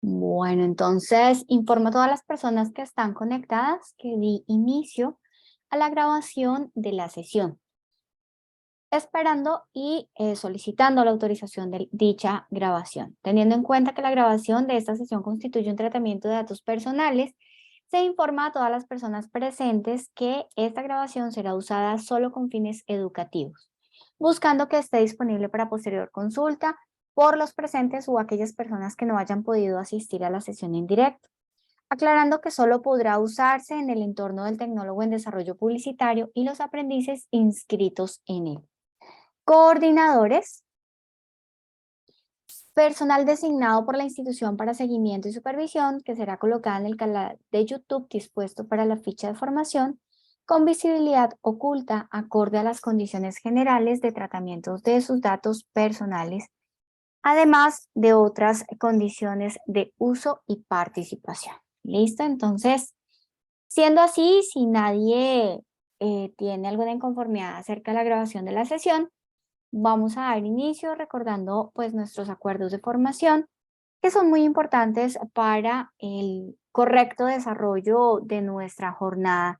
Bueno, entonces informo a todas las personas que están conectadas que di inicio a la grabación de la sesión, esperando y solicitando la autorización de dicha grabación. Teniendo en cuenta que la grabación de esta sesión constituye un tratamiento de datos personales, se informa a todas las personas presentes que esta grabación será usada solo con fines educativos, buscando que esté disponible para posterior consulta por los presentes o aquellas personas que no hayan podido asistir a la sesión en directo, aclarando que solo podrá usarse en el entorno del tecnólogo en desarrollo publicitario y los aprendices inscritos en él. Coordinadores, personal designado por la institución para seguimiento y supervisión, que será colocada en el canal de YouTube dispuesto para la ficha de formación, con visibilidad oculta acorde a las condiciones generales de tratamiento de sus datos personales, además de otras condiciones de uso y participación. ¿Listo? Entonces, siendo así, si nadie tiene alguna inconformidad acerca de la grabación de la sesión, vamos a dar inicio recordando pues nuestros acuerdos de formación que son muy importantes para el correcto desarrollo de nuestra jornada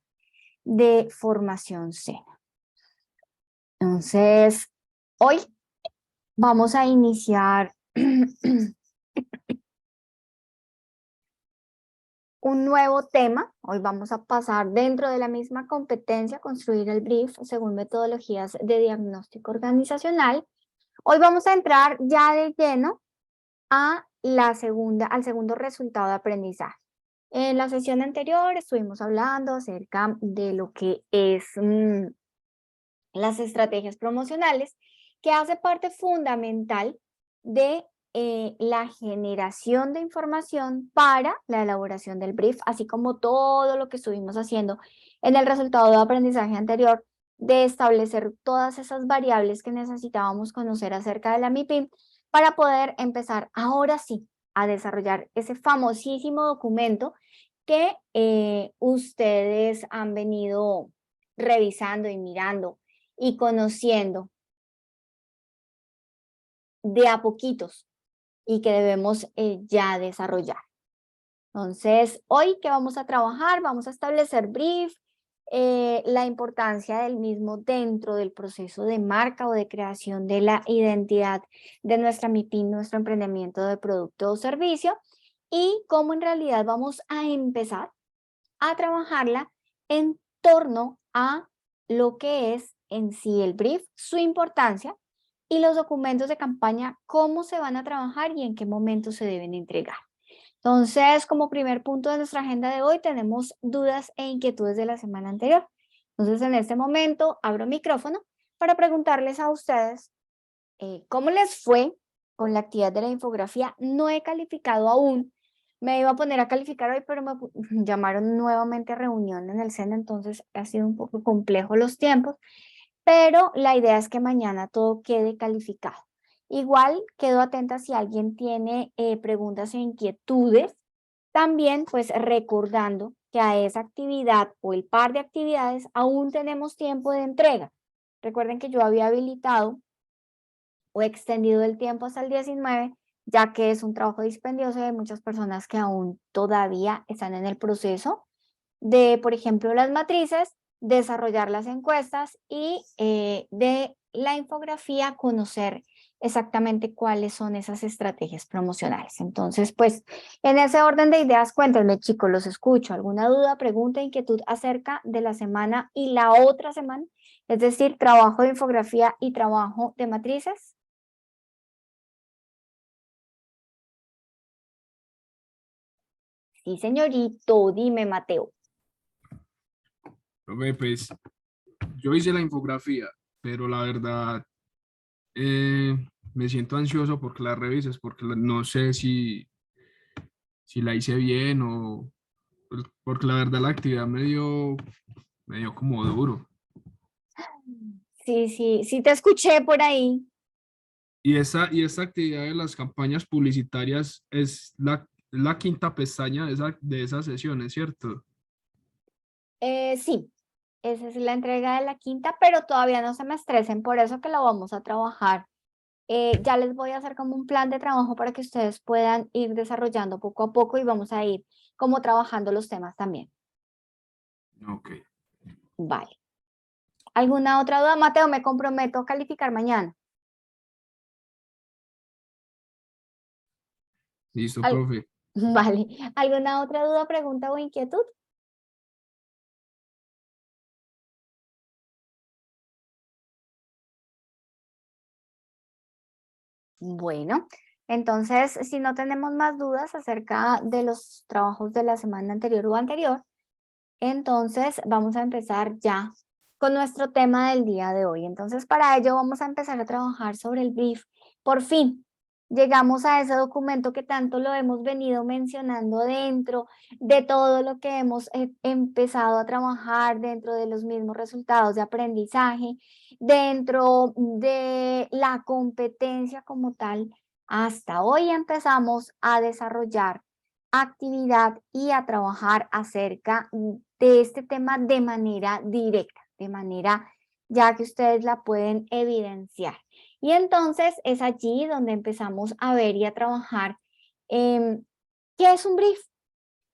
de formación SENA. Entonces, hoy vamos a iniciar un nuevo tema. Hoy vamos a pasar dentro de la misma competencia, construir el brief según metodologías de diagnóstico organizacional. Hoy vamos a entrar ya de lleno a al segundo resultado de aprendizaje. En la sesión anterior estuvimos hablando acerca de lo que es las estrategias promocionales, que hace parte fundamental de la generación de información para la elaboración del brief, así como todo lo que estuvimos haciendo en el resultado de aprendizaje anterior, de establecer todas esas variables que necesitábamos conocer acerca de la MIPIM para poder empezar ahora sí a desarrollar ese famosísimo documento que ustedes han venido revisando y mirando y conociendo de a poquitos y que debemos ya desarrollar. Entonces, hoy que vamos a trabajar, vamos a establecer brief, la importancia del mismo dentro del proceso de marca o de creación de la identidad de nuestra MIPYME, nuestro emprendimiento de producto o servicio, y cómo en realidad vamos a empezar a trabajarla en torno a lo que es en sí el brief, su importancia y los documentos de campaña, cómo se van a trabajar y en qué momento se deben entregar. Entonces, como primer punto de nuestra agenda de hoy, tenemos dudas e inquietudes de la semana anterior. Entonces, en este momento, abro micrófono para preguntarles a ustedes cómo les fue con la actividad de la infografía. No he calificado aún. Me iba a poner a calificar hoy, pero me llamaron nuevamente a reunión en el SENA, entonces ha sido un poco complejo los tiempos, pero la idea es que mañana todo quede calificado. Igual quedo atenta si alguien tiene preguntas e inquietudes, también pues recordando que a esa actividad o el par de actividades aún tenemos tiempo de entrega. Recuerden que yo había habilitado o extendido el tiempo hasta el 19, ya que es un trabajo dispendioso y hay muchas personas que aún todavía están en el proceso de, por ejemplo, las matrices, desarrollar las encuestas y de la infografía conocer exactamente cuáles son esas estrategias promocionales. Entonces, pues, en ese orden de ideas, cuéntenme, chicos, los escucho. ¿Alguna duda, pregunta, inquietud acerca de la semana y la otra semana? Es decir, trabajo de infografía y trabajo de matrices. Sí, señorito, dime, Mateo. Profe, pues yo hice la infografía, pero la verdad eh, me siento ansioso porque la revises, porque no sé si la hice bien o porque la verdad la actividad me dio como duro. Sí, sí, sí te escuché por ahí. Y esta actividad de las campañas publicitarias es la quinta pestaña de esa sesión, ¿es cierto? Sí, esa es la entrega de la quinta, pero todavía no se me estresen, por eso que lo vamos a trabajar Ya les voy a hacer como un plan de trabajo para que ustedes puedan ir desarrollando poco a poco y vamos a ir como trabajando los temas también. Ok. Vale. ¿Alguna otra duda? Mateo, me comprometo a calificar mañana. Listo, Al- profe. Vale. ¿Alguna otra duda, pregunta o inquietud? Bueno, entonces, si no tenemos más dudas acerca de los trabajos de la semana anterior o anterior, entonces vamos a empezar ya con nuestro tema del día de hoy. Entonces, para ello vamos a empezar a trabajar sobre el brief. Por fin, llegamos a ese documento que tanto lo hemos venido mencionando dentro de todo lo que hemos empezado a trabajar dentro de los mismos resultados de aprendizaje, dentro de la competencia como tal. Hasta hoy empezamos a desarrollar actividad y a trabajar acerca de este tema de manera directa, de manera ya que ustedes la pueden evidenciar. Y entonces es allí donde empezamos a ver y a trabajar qué es un brief.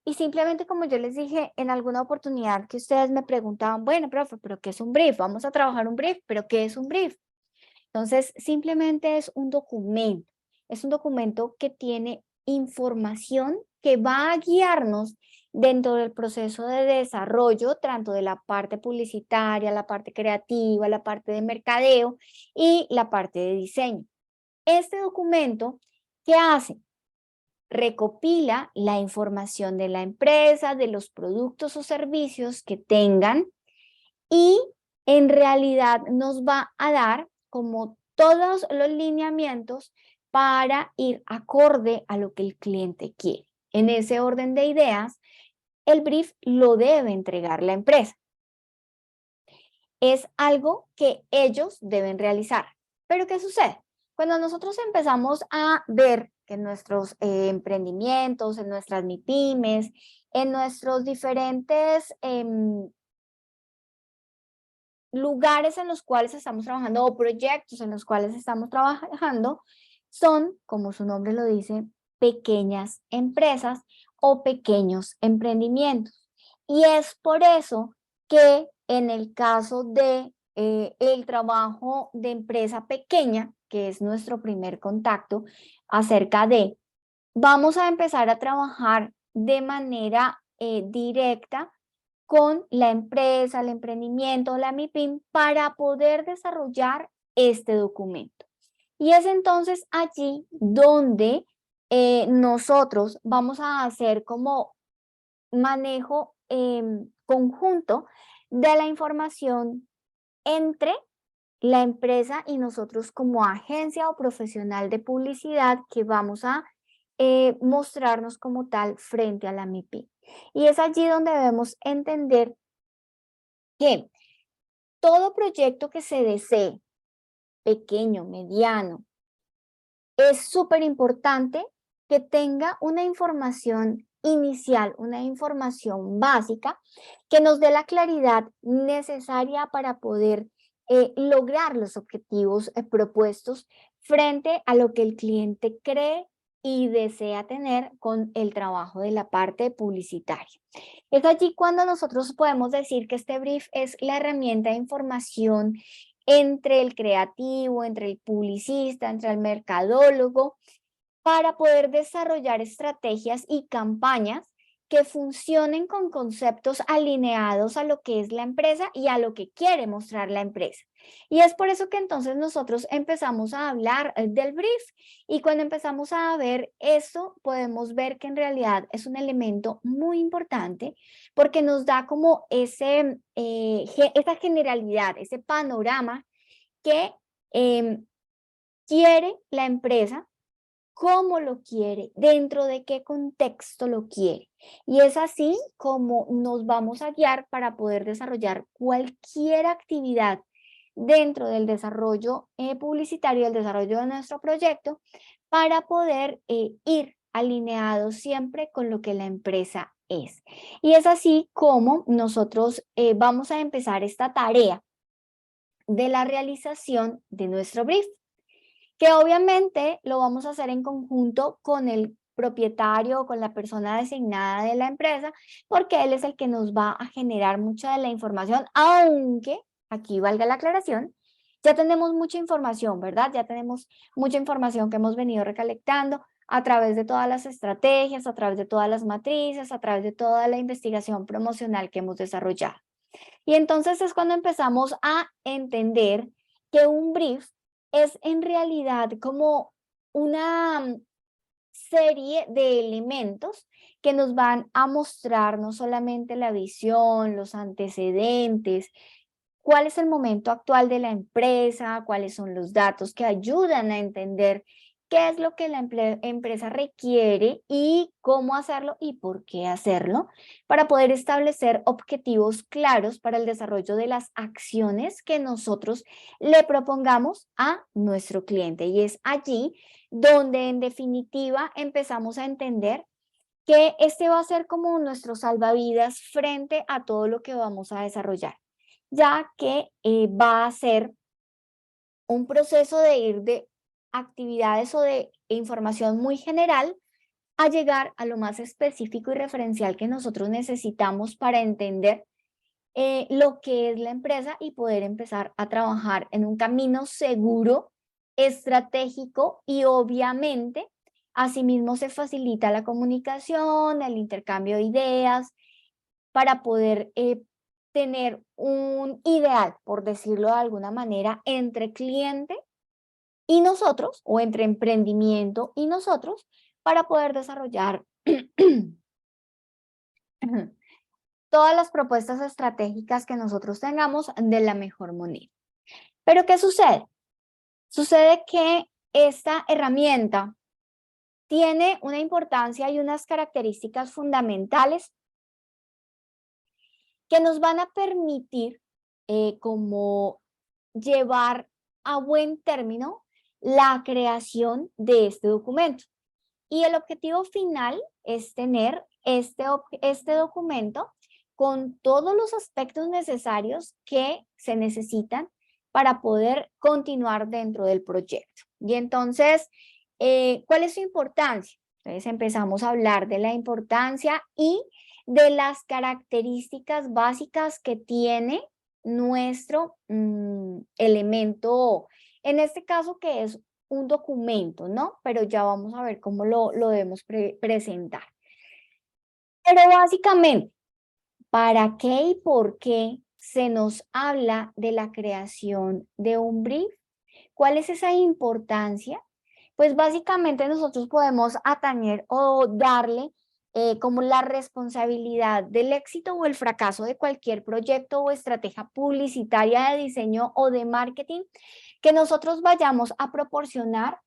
Y simplemente como yo les dije en alguna oportunidad que ustedes me preguntaban, bueno, profe, pero ¿qué es un brief? Vamos a trabajar un brief, pero ¿qué es un brief? Entonces, simplemente es un documento que tiene información que va a guiarnos dentro del proceso de desarrollo, tanto de la parte publicitaria, la parte creativa, la parte de mercadeo y la parte de diseño. Este documento, ¿qué hace? Recopila la información de la empresa, de los productos o servicios que tengan y en realidad nos va a dar como todos los lineamientos para ir acorde a lo que el cliente quiere. En ese orden de ideas, el brief lo debe entregar la empresa. Es algo que ellos deben realizar. Pero ¿qué sucede? Cuando nosotros empezamos a ver que en nuestros emprendimientos, en nuestras MIPYMES, en nuestros diferentes lugares en los cuales estamos trabajando o proyectos en los cuales estamos trabajando son, como su nombre lo dice, pequeñas empresas o pequeños emprendimientos. Y es por eso que en el caso de el trabajo de empresa pequeña, que es nuestro primer contacto acerca de, vamos a empezar a trabajar de manera directa con la empresa, el emprendimiento, la MIPYM, para poder desarrollar este documento. Y es entonces allí donde nosotros vamos a hacer como manejo conjunto de la información entre la empresa y nosotros como agencia o profesional de publicidad que vamos a mostrarnos como tal frente a la MIPYM. Y es allí donde debemos entender que todo proyecto que se desee, pequeño, mediano, es súper importante que tenga una información inicial, una información básica que nos dé la claridad necesaria para poder lograr los objetivos propuestos frente a lo que el cliente cree y desea tener con el trabajo de la parte publicitaria. Es allí cuando nosotros podemos decir que este brief es la herramienta de información entre el creativo, entre el publicista, entre el mercadólogo, para poder desarrollar estrategias y campañas que funcionen con conceptos alineados a lo que es la empresa y a lo que quiere mostrar la empresa. Y es por eso que entonces nosotros empezamos a hablar del brief y cuando empezamos a ver esto podemos ver que en realidad es un elemento muy importante porque nos da como esa generalidad, ese panorama que quiere la empresa, cómo lo quiere, dentro de qué contexto lo quiere. Y es así como nos vamos a guiar para poder desarrollar cualquier actividad dentro del desarrollo publicitario, el desarrollo de nuestro proyecto, para poder ir alineados siempre con lo que la empresa es. Y es así como nosotros vamos a empezar esta tarea de la realización de nuestro brief. que obviamente lo vamos a hacer en conjunto con el propietario o con la persona designada de la empresa, porque él es el que nos va a generar mucha de la información, aunque, aquí valga la aclaración, ya tenemos mucha información, ¿verdad? Ya tenemos mucha información que hemos venido recolectando a través de todas las estrategias, a través de todas las matrices, a través de toda la investigación promocional que hemos desarrollado. Y entonces es cuando empezamos a entender que un brief es en realidad como una serie de elementos que nos van a mostrar no solamente la visión, los antecedentes, cuál es el momento actual de la empresa, cuáles son los datos que ayudan a entender qué es lo que la empresa requiere y cómo hacerlo y por qué hacerlo, para poder establecer objetivos claros para el desarrollo de las acciones que nosotros le propongamos a nuestro cliente. Y es allí donde en definitiva empezamos a entender que este va a ser como nuestro salvavidas frente a todo lo que vamos a desarrollar, ya que va a ser un proceso de ir de actividades o de información muy general a llegar a lo más específico y referencial que nosotros necesitamos para entender lo que es la empresa y poder empezar a trabajar en un camino seguro, estratégico y obviamente asimismo se facilita la comunicación, el intercambio de ideas para poder tener un ideal, por decirlo de alguna manera, entre cliente y nosotros, o entre emprendimiento y nosotros, para poder desarrollar todas las propuestas estratégicas que nosotros tengamos de la mejor manera. Pero ¿qué sucede? Sucede que esta herramienta tiene una importancia y unas características fundamentales que nos van a permitir como llevar a buen término la creación de este documento. Y el objetivo final es tener este documento con todos los aspectos necesarios que se necesitan para poder continuar dentro del proyecto. Y entonces, ¿cuál es su importancia? Entonces empezamos a hablar de la importancia y de las características básicas que tiene nuestro elemento, en este caso que es un documento, ¿no? Pero ya vamos a ver cómo lo debemos presentar. Pero básicamente, ¿para qué y por qué se nos habla de la creación de un brief? ¿Cuál es esa importancia? Pues básicamente nosotros podemos atañer o darle como la responsabilidad del éxito o el fracaso de cualquier proyecto o estrategia publicitaria de diseño o de marketing que nosotros vayamos a proporcionar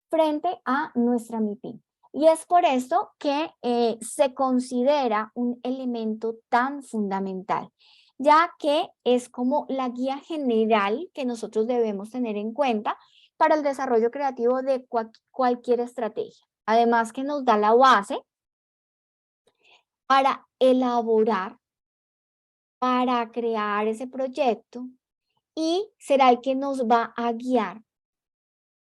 frente a nuestra MIPYME. Y es por esto que se considera un elemento tan fundamental, ya que es como la guía general que nosotros debemos tener en cuenta para el desarrollo creativo de cualquier estrategia. Además que nos da la base para elaborar, para crear ese proyecto y será el que nos va a guiar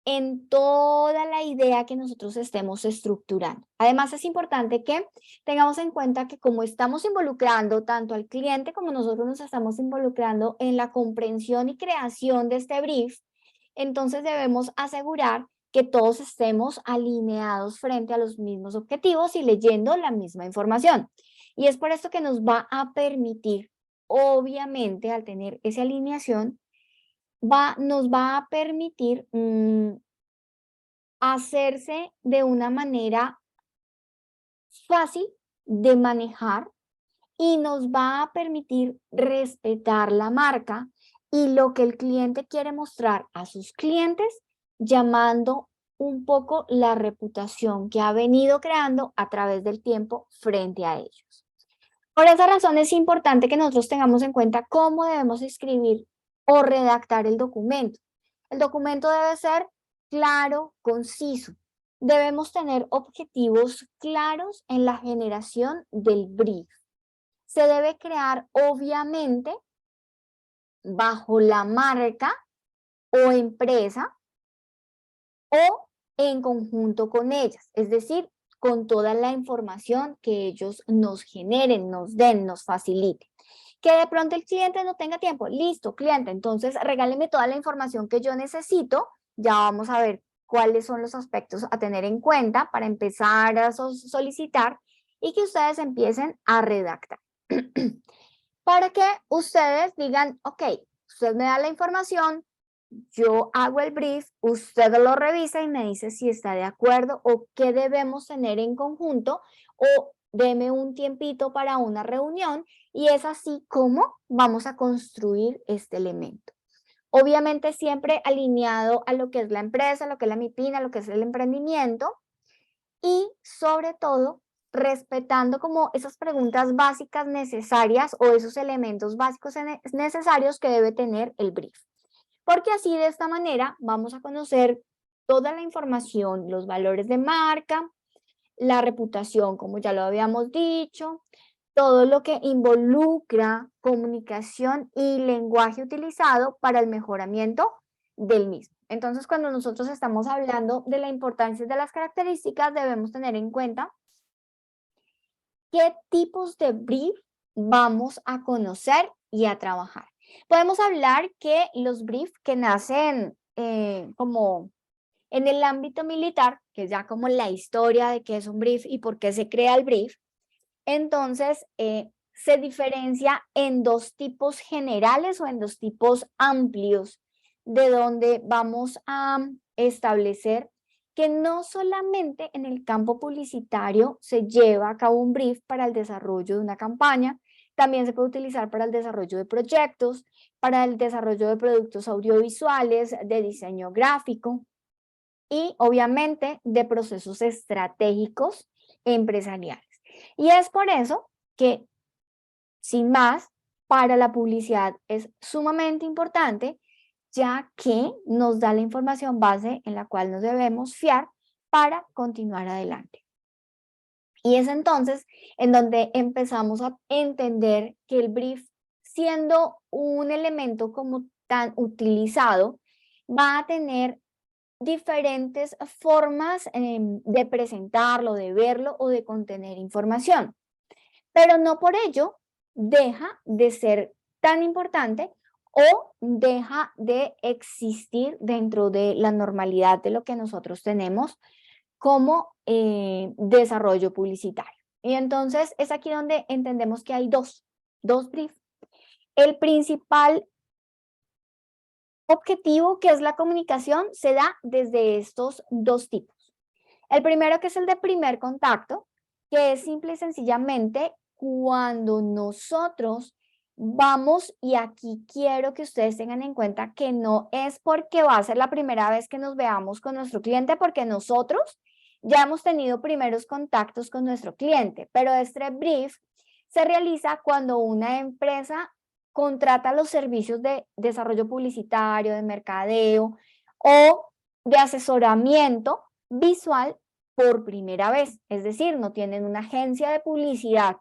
en toda la idea que nosotros estemos estructurando. Además, es importante que tengamos en cuenta que como estamos involucrando tanto al cliente como nosotros nos estamos involucrando en la comprensión y creación de este brief, entonces debemos asegurar que todos estemos alineados frente a los mismos objetivos y leyendo la misma información. Y es por esto que nos va a permitir, obviamente, al tener esa alineación, nos va a permitir hacerse de una manera fácil de manejar y nos va a permitir respetar la marca y lo que el cliente quiere mostrar a sus clientes, llamando un poco la reputación que ha venido creando a través del tiempo frente a ellos. Por esa razón es importante que nosotros tengamos en cuenta cómo debemos escribir o redactar el documento. El documento debe ser claro, conciso. Debemos tener objetivos claros en la generación del brief. Se debe crear, obviamente, bajo la marca o empresa o en conjunto con ellas, es decir, con toda la información que ellos nos generen, nos den, nos faciliten. Que de pronto el cliente no tenga tiempo, listo, cliente, entonces regáleme toda la información que yo necesito, ya vamos a ver cuáles son los aspectos a tener en cuenta para empezar a solicitar y que ustedes empiecen a redactar. Para que ustedes digan, ok, usted me da la información, yo hago el brief, usted lo revisa y me dice si está de acuerdo o qué debemos tener en conjunto o deme un tiempito para una reunión y es así como vamos a construir este elemento. Obviamente siempre alineado a lo que es la empresa, lo que es la MIPYME, lo que es el emprendimiento y sobre todo respetando como esas preguntas básicas necesarias o esos elementos básicos necesarios que debe tener el brief. Porque así de esta manera vamos a conocer toda la información, los valores de marca, la reputación, como ya lo habíamos dicho, todo lo que involucra comunicación y lenguaje utilizado para el mejoramiento del mismo. Entonces, cuando nosotros estamos hablando de la importancia de las características, debemos tener en cuenta qué tipos de brief vamos a conocer y a trabajar. Podemos hablar que los briefs que nacen como en el ámbito militar, que es ya como la historia de qué es un brief y por qué se crea el brief, entonces se diferencia en dos tipos generales o en dos tipos amplios, de donde vamos a establecer que no solamente en el campo publicitario se lleva a cabo un brief para el desarrollo de una campaña, también se puede utilizar para el desarrollo de proyectos, para el desarrollo de productos audiovisuales, de diseño gráfico y obviamente de procesos estratégicos empresariales. Y es por eso que, sin más, para la publicidad es sumamente importante, ya que nos da la información base en la cual nos debemos fiar para continuar adelante. Y es entonces en donde empezamos a entender que el brief, siendo un elemento como tan utilizado, va a tener diferentes formas de presentarlo, de verlo o de contener información. Pero no por ello deja de ser tan importante o deja de existir dentro de la normalidad de lo que nosotros tenemos como desarrollo publicitario. Y entonces es aquí donde entendemos que hay dos briefs. El principal objetivo, que es la comunicación, se da desde estos dos tipos. El primero, que es el de primer contacto, que es simple y sencillamente cuando nosotros vamos, y aquí quiero que ustedes tengan en cuenta que no es porque va a ser la primera vez que nos veamos con nuestro cliente, porque nosotros ya hemos tenido primeros contactos con nuestro cliente, pero este brief se realiza cuando una empresa contrata los servicios de desarrollo publicitario, de mercadeo o de asesoramiento visual por primera vez. Es decir, no tienen una agencia de publicidad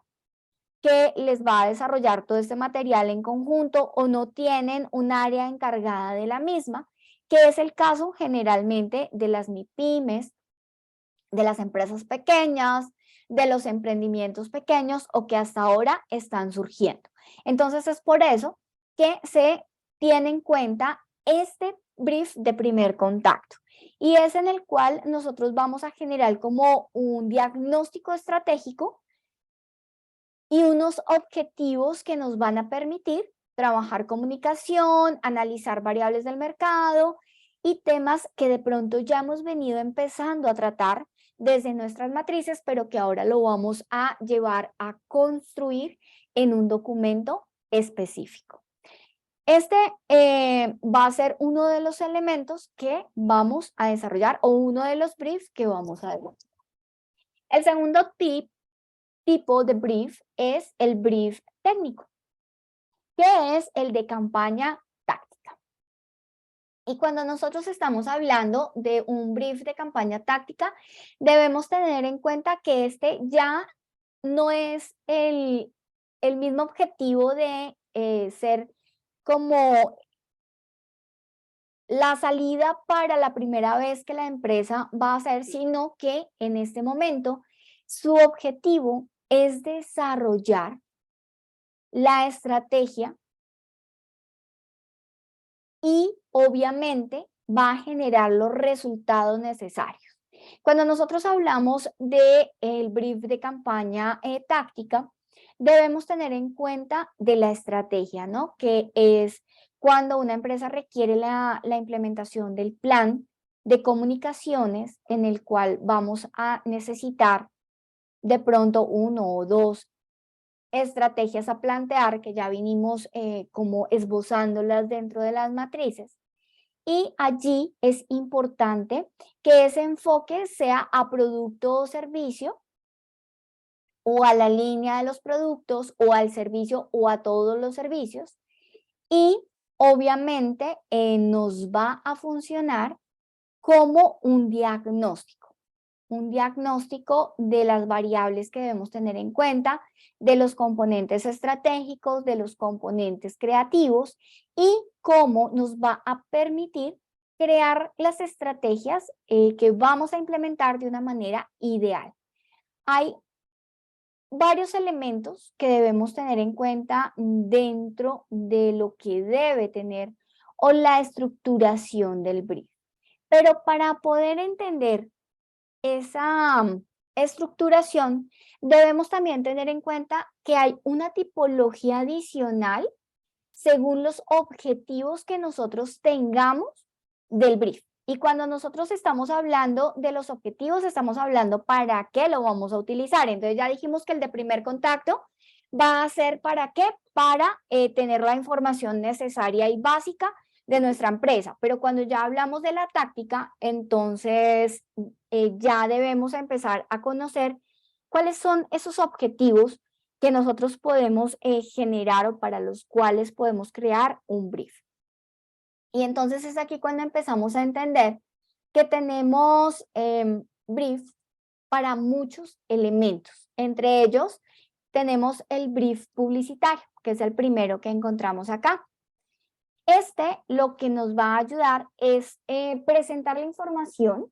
que les va a desarrollar todo este material en conjunto o no tienen un área encargada de la misma, que es el caso generalmente de las MIPYMES, de las empresas pequeñas, de los emprendimientos pequeños o que hasta ahora están surgiendo. Entonces es por eso que se tiene en cuenta este brief de primer contacto y es en el cual nosotros vamos a generar como un diagnóstico estratégico y unos objetivos que nos van a permitir trabajar comunicación, analizar variables del mercado y temas que de pronto ya hemos venido empezando a tratar desde nuestras matrices, pero que ahora lo vamos a llevar a construir en un documento específico. Este va a ser uno de los elementos que vamos a desarrollar o uno de los briefs que vamos a desarrollar. El segundo tipo de brief es el brief técnico, que es el de campaña táctica. Y cuando nosotros estamos hablando de un brief de campaña táctica, debemos tener en cuenta que este ya no es el mismo objetivo de ser como la salida para la primera vez que la empresa va a hacer, sino que en este momento su objetivo es desarrollar la estrategia y obviamente va a generar los resultados necesarios. Cuando nosotros hablamos del brief de campaña táctica, debemos tener en cuenta de la estrategia, ¿no? Que es cuando una empresa requiere la implementación del plan de comunicaciones en el cual vamos a necesitar de pronto uno o dos estrategias a plantear que ya vinimos como esbozándolas dentro de las matrices. Y allí es importante que ese enfoque sea a producto o servicio, o a la línea de los productos, o al servicio, o a todos los servicios. Y obviamente nos va a funcionar como un diagnóstico de las variables que debemos tener en cuenta, de los componentes estratégicos, de los componentes creativos y cómo nos va a permitir crear las estrategias que vamos a implementar de una manera ideal. Hay varios elementos que debemos tener en cuenta dentro de lo que debe tener o la estructuración del brief. Pero para poder entender esa estructuración, debemos también tener en cuenta que hay una tipología adicional según los objetivos que nosotros tengamos del brief. Y cuando nosotros estamos hablando de los objetivos, estamos hablando para qué lo vamos a utilizar. Entonces ya dijimos que el de primer contacto va a ser para qué, para tener la información necesaria y básica de nuestra empresa. Pero cuando ya hablamos de la táctica, entonces ya debemos empezar a conocer cuáles son esos objetivos que nosotros podemos generar o para los cuales podemos crear un brief. Y entonces es aquí cuando empezamos a entender que tenemos brief para muchos elementos. Entre ellos tenemos el brief publicitario, que es el primero que encontramos acá. Este lo que nos va a ayudar es presentar la información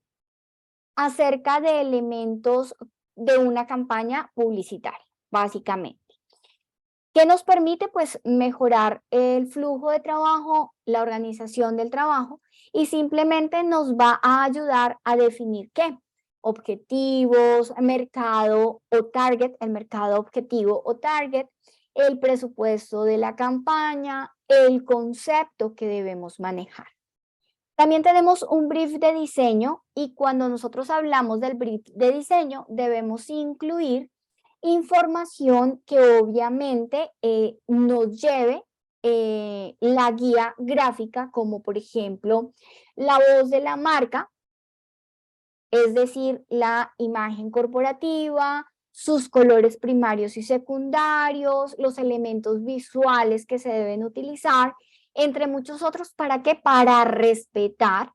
acerca de elementos de una campaña publicitaria, básicamente. ¿Qué nos permite? Pues mejorar el flujo de trabajo, la organización del trabajo y simplemente nos va a ayudar a definir qué. Objetivos, mercado o target, el mercado objetivo o target, el presupuesto de la campaña, el concepto que debemos manejar. También tenemos un brief de diseño y cuando nosotros hablamos del brief de diseño debemos incluir información que obviamente nos lleve la guía gráfica, como por ejemplo la voz de la marca, es decir, la imagen corporativa, sus colores primarios y secundarios, los elementos visuales que se deben utilizar, entre muchos otros. ¿Para qué? Para respetar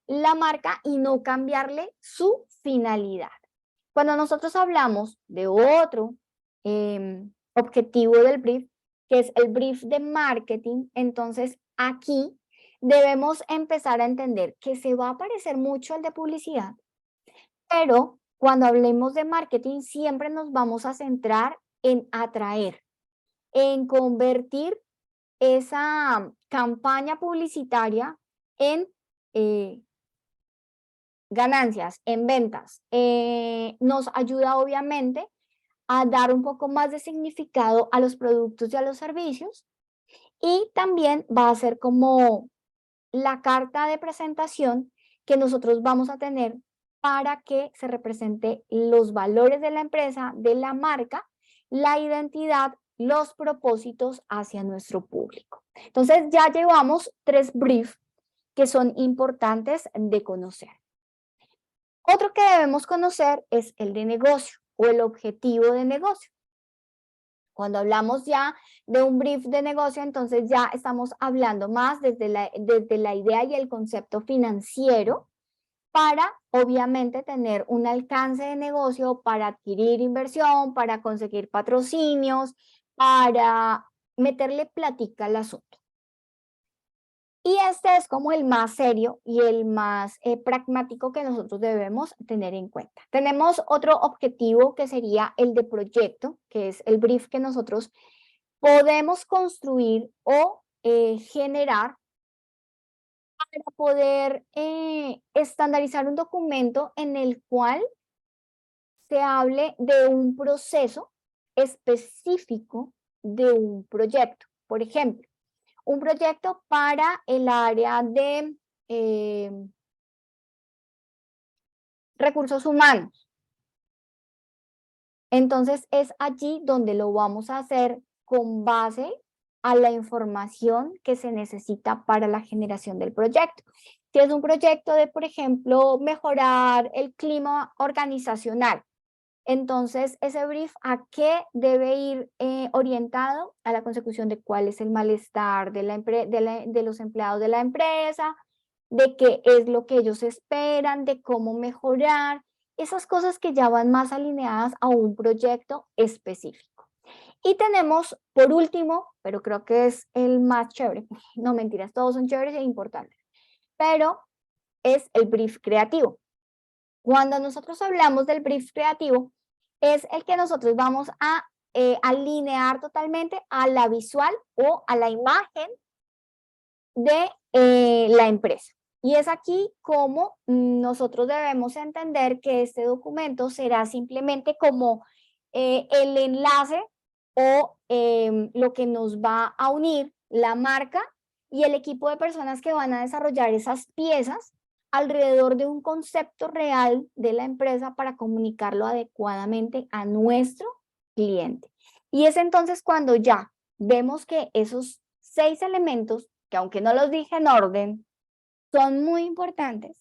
la marca y no cambiarle su finalidad. Cuando nosotros hablamos de otro objetivo del brief, que es el brief de marketing, entonces aquí debemos empezar a entender que se va a parecer mucho al de publicidad, pero cuando hablemos de marketing siempre nos vamos a centrar en atraer, en convertir esa campaña publicitaria en ganancias, en ventas. Nos ayuda obviamente a dar un poco más de significado a los productos y a los servicios y también va a ser como la carta de presentación que nosotros vamos a tener para que se represente los valores de la empresa, de la marca, la identidad, los propósitos hacia nuestro público. Entonces ya llevamos 3 briefs que son importantes de conocer. Otro que debemos conocer es el de negocio o el objetivo de negocio. Cuando hablamos ya de un brief de negocio, entonces ya estamos hablando más desde la idea y el concepto financiero para, obviamente, tener un alcance de negocio, para adquirir inversión, para conseguir patrocinios, para meterle plática al asunto. Y este es como el más serio y el más pragmático que nosotros debemos tener en cuenta. Tenemos otro objetivo que sería el de proyecto, que es el brief que nosotros podemos construir o generar para poder estandarizar un documento en el cual se hable de un proceso específico de un proyecto. Por ejemplo, un proyecto para el área de recursos humanos. Entonces es allí donde lo vamos a hacer con base a la información que se necesita para la generación del proyecto. Si es un proyecto de, por ejemplo, mejorar el clima organizacional, entonces ese brief, ¿a qué debe ir orientado? A la consecución de cuál es el malestar de los empleados de la empresa, de qué es lo que ellos esperan, de cómo mejorar, esas cosas que ya van más alineadas a un proyecto específico. Y tenemos, por último, pero creo que es el más chévere, no mentiras, todos son chéveres e importantes, pero es el brief creativo. Cuando nosotros hablamos del brief creativo, es el que nosotros vamos a alinear totalmente a la visual o a la imagen de la empresa. Y es aquí como nosotros debemos entender que este documento será simplemente como el enlace o lo que nos va a unir la marca y el equipo de personas que van a desarrollar esas piezas alrededor de un concepto real de la empresa para comunicarlo adecuadamente a nuestro cliente. Y es entonces cuando ya vemos que esos 6 elementos, que aunque no los dije en orden, son muy importantes,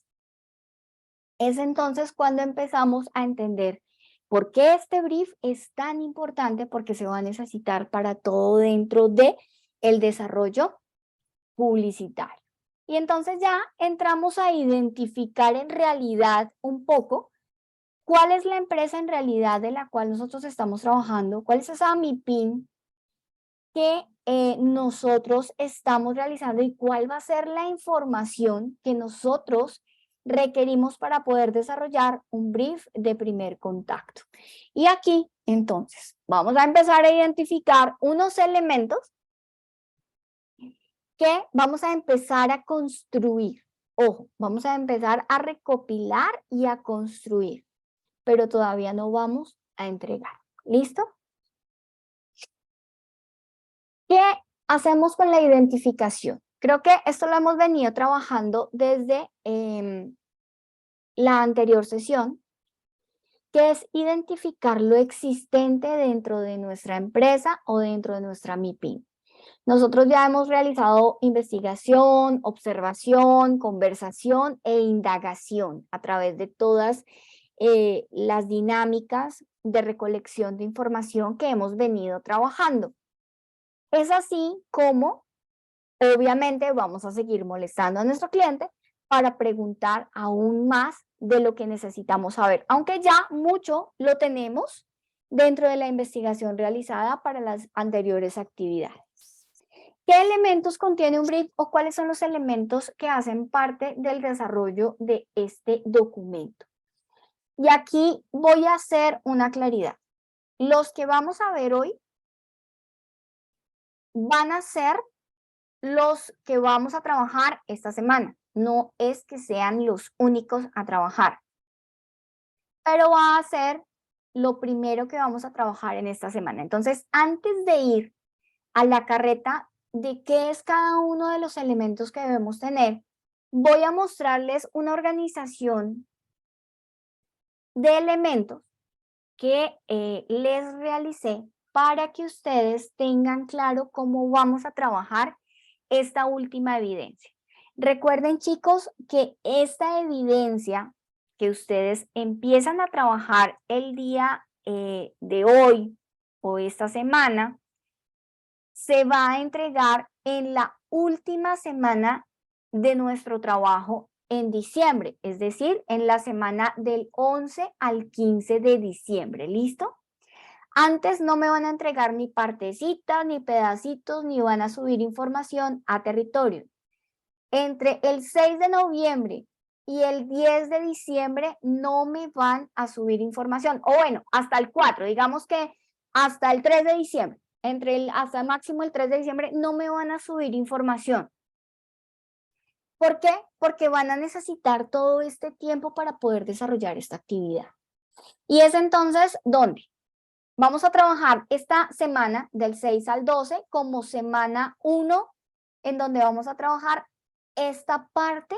es entonces cuando empezamos a entender por qué este brief es tan importante, porque se va a necesitar para todo dentro de el desarrollo publicitario. Y entonces ya entramos a identificar en realidad un poco cuál es la empresa en realidad de la cual nosotros estamos trabajando, cuál es esa MIPYME que nosotros estamos realizando y cuál va a ser la información que nosotros requerimos para poder desarrollar un brief de primer contacto. Y aquí, entonces, vamos a empezar a identificar unos elementos que vamos a empezar a construir. Ojo, vamos a empezar a recopilar y a construir, pero todavía no vamos a entregar. ¿Listo? ¿Qué hacemos con la identificación? Creo que esto lo hemos venido trabajando desde la anterior sesión, que es identificar lo existente dentro de nuestra empresa o dentro de nuestra MIPYME. Nosotros ya hemos realizado investigación, observación, conversación e indagación a través de todas las dinámicas de recolección de información que hemos venido trabajando. Es así como, obviamente, vamos a seguir molestando a nuestro cliente para preguntar aún más de lo que necesitamos saber, aunque ya mucho lo tenemos dentro de la investigación realizada para las anteriores actividades. ¿Qué elementos contiene un brief o cuáles son los elementos que hacen parte del desarrollo de este documento? Y aquí voy a hacer una claridad. Los que vamos a ver hoy van a ser los que vamos a trabajar esta semana. No es que sean los únicos a trabajar, pero va a ser lo primero que vamos a trabajar en esta semana. Entonces, antes de ir a la carreta de qué es cada uno de los elementos que debemos tener, voy a mostrarles una organización de elementos que les realicé para que ustedes tengan claro cómo vamos a trabajar esta última evidencia. Recuerden, chicos, que esta evidencia que ustedes empiezan a trabajar el día de hoy o esta semana, se va a entregar en la última semana de nuestro trabajo en diciembre, es decir, en la semana del 11 al 15 de diciembre, ¿listo? Antes no me van a entregar ni partecitas, ni pedacitos, ni van a subir información a territorio. entre el 6 de noviembre y el 10 de diciembre no me van a subir información. O bueno, hasta el 4, digamos que hasta el 3 de diciembre, hasta máximo el 3 de diciembre no me van a subir información. ¿Por qué? Porque van a necesitar todo este tiempo para poder desarrollar esta actividad. Y es entonces, ¿dónde? Vamos a trabajar esta semana del 6 al 12 como semana 1, en donde vamos a trabajar esta parte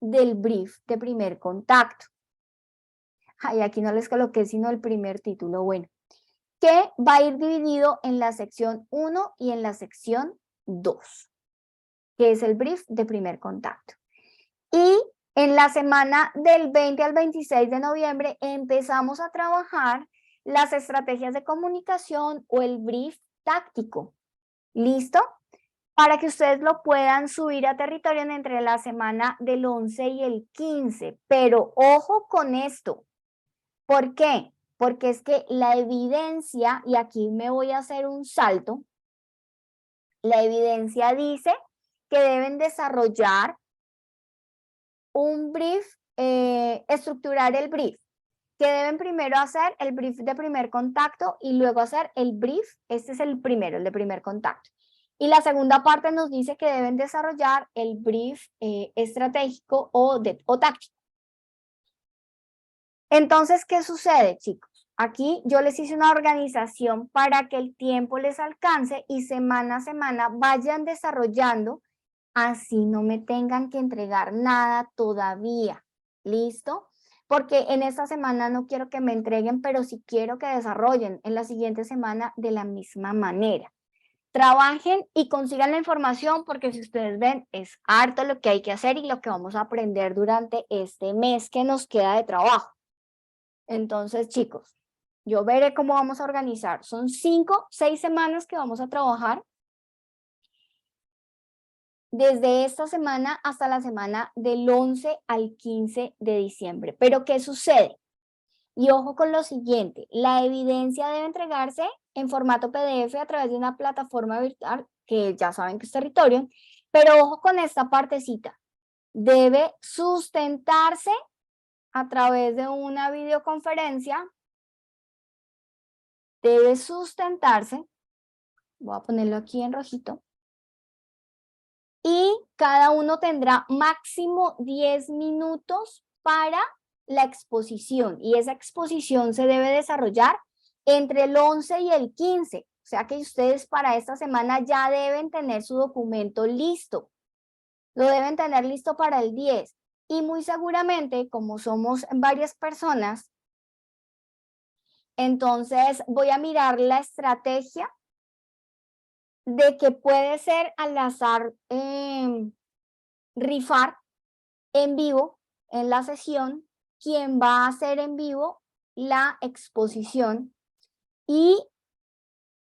del brief de primer contacto. Ay, aquí no les coloqué sino el primer título, bueno, que va a ir dividido en la sección 1 y en la sección 2, que es el brief de primer contacto. Y en la semana del 20 al 26 de noviembre empezamos a trabajar las estrategias de comunicación o el brief táctico. ¿Listo? Para que ustedes lo puedan subir a territorio entre la semana del 11 y el 15. Pero ojo con esto. ¿Por qué? Porque es que la evidencia, y aquí me voy a hacer un salto, la evidencia dice que deben desarrollar un brief, estructurar el brief, que deben primero hacer el brief de primer contacto y luego hacer el brief, este es el primero, el de primer contacto. Y la segunda parte nos dice que deben desarrollar el brief estratégico o táctico. Entonces, ¿qué sucede, chicos? Aquí yo les hice una organización para que el tiempo les alcance y semana a semana vayan desarrollando, así no me tengan que entregar nada todavía. ¿Listo? Porque en esta semana no quiero que me entreguen, pero sí quiero que desarrollen en la siguiente semana de la misma manera. Trabajen y consigan la información porque si ustedes ven es harto lo que hay que hacer y lo que vamos a aprender durante este mes que nos queda de trabajo. Entonces, chicos, yo veré cómo vamos a organizar. Son 5, 6 semanas que vamos a trabajar. Desde esta semana hasta la semana del 11 al 15 de diciembre. Pero, ¿qué sucede? Y ojo con lo siguiente, la evidencia debe entregarse en formato PDF a través de una plataforma virtual, que ya saben que es territorio, pero ojo con esta partecita, debe sustentarse a través de una videoconferencia, debe sustentarse, voy a ponerlo aquí en rojito, y cada uno tendrá máximo 10 minutos para la exposición y esa exposición se debe desarrollar entre el 11 y el 15. O sea que ustedes para esta semana ya deben tener su documento listo. Lo deben tener listo para el 10. Y muy seguramente, como somos varias personas, entonces voy a mirar la estrategia de que puede ser al azar rifar en vivo en la sesión quien va a hacer en vivo la exposición y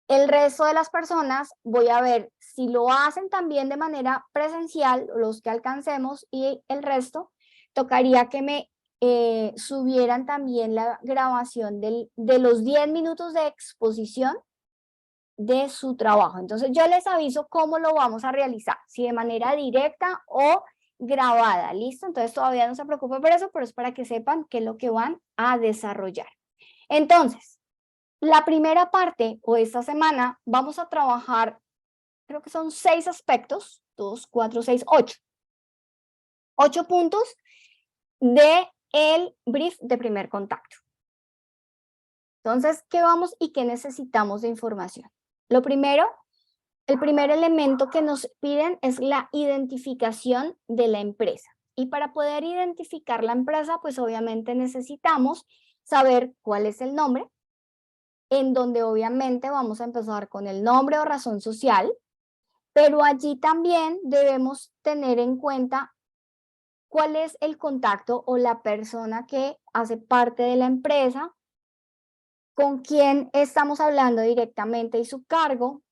el resto de las personas voy a ver si lo hacen también de manera presencial, los que alcancemos, y el resto tocaría que me subieran también la grabación de los 10 minutos de exposición de su trabajo. Entonces yo les aviso cómo lo vamos a realizar, si de manera directa o grabada, ¿listo? Entonces todavía no se preocupen por eso, pero es para que sepan qué es lo que van a desarrollar. Entonces, la primera parte o esta semana vamos a trabajar, creo que son 6 aspectos, 2, 4, 6, 8. 8 puntos de el brief de primer contacto. Entonces, ¿qué vamos y qué necesitamos de información? Lo primero, el primer elemento que nos piden es la identificación de la empresa. Y para poder identificar la empresa, pues obviamente necesitamos saber cuál es el nombre, en donde obviamente vamos a empezar con el nombre o razón social, pero allí también debemos tener en cuenta cuál es el contacto o la persona que hace parte de la empresa, con quién estamos hablando directamente y su cargo,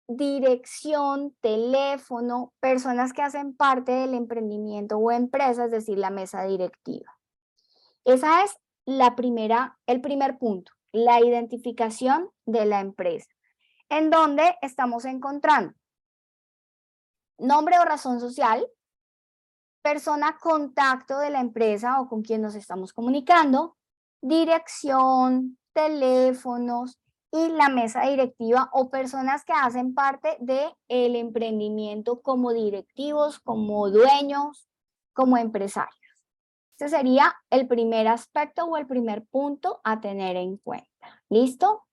dirección, teléfono, personas que hacen parte del emprendimiento o empresa, es decir, la mesa directiva. Esa es el primer punto, la identificación de la empresa, en donde estamos encontrando nombre o razón social, persona contacto de la empresa o con quien nos estamos comunicando, dirección, teléfonos y la mesa directiva o personas que hacen parte del emprendimiento como directivos, como dueños, como empresarios. Ese sería el primer aspecto o el primer punto a tener en cuenta. ¿Listo?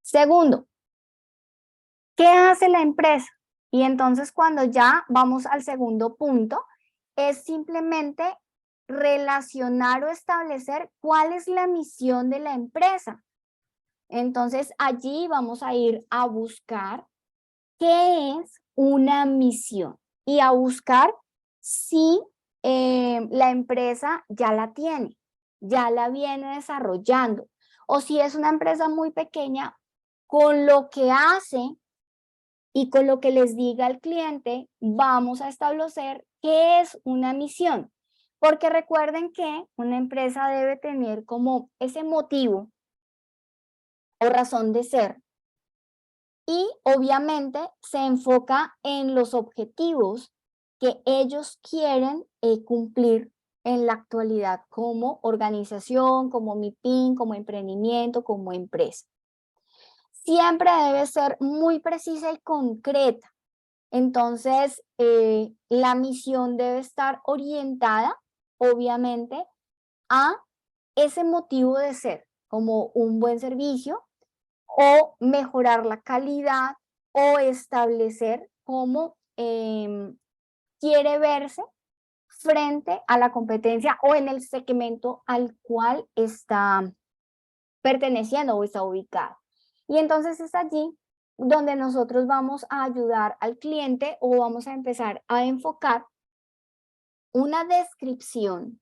Segundo, ¿qué hace la empresa? Y entonces cuando ya vamos al segundo punto, es simplemente relacionar o establecer cuál es la misión de la empresa. Entonces allí vamos a ir a buscar qué es una misión y a buscar si la empresa ya la tiene, ya la viene desarrollando, o si es una empresa muy pequeña, con lo que hace y con lo que les diga al cliente, vamos a establecer qué es una misión. Porque recuerden que una empresa debe tener como ese motivo o razón de ser. Y obviamente se enfoca en los objetivos que ellos quieren cumplir en la actualidad como organización, como MIPYME, como emprendimiento, como empresa. Siempre debe ser muy precisa y concreta. Entonces, la misión debe estar orientada, obviamente, a ese motivo de ser, como un buen servicio o mejorar la calidad o establecer cómo quiere verse frente a la competencia o en el segmento al cual está perteneciendo o está ubicado. Y entonces es allí donde nosotros vamos a ayudar al cliente o vamos a empezar a enfocar una descripción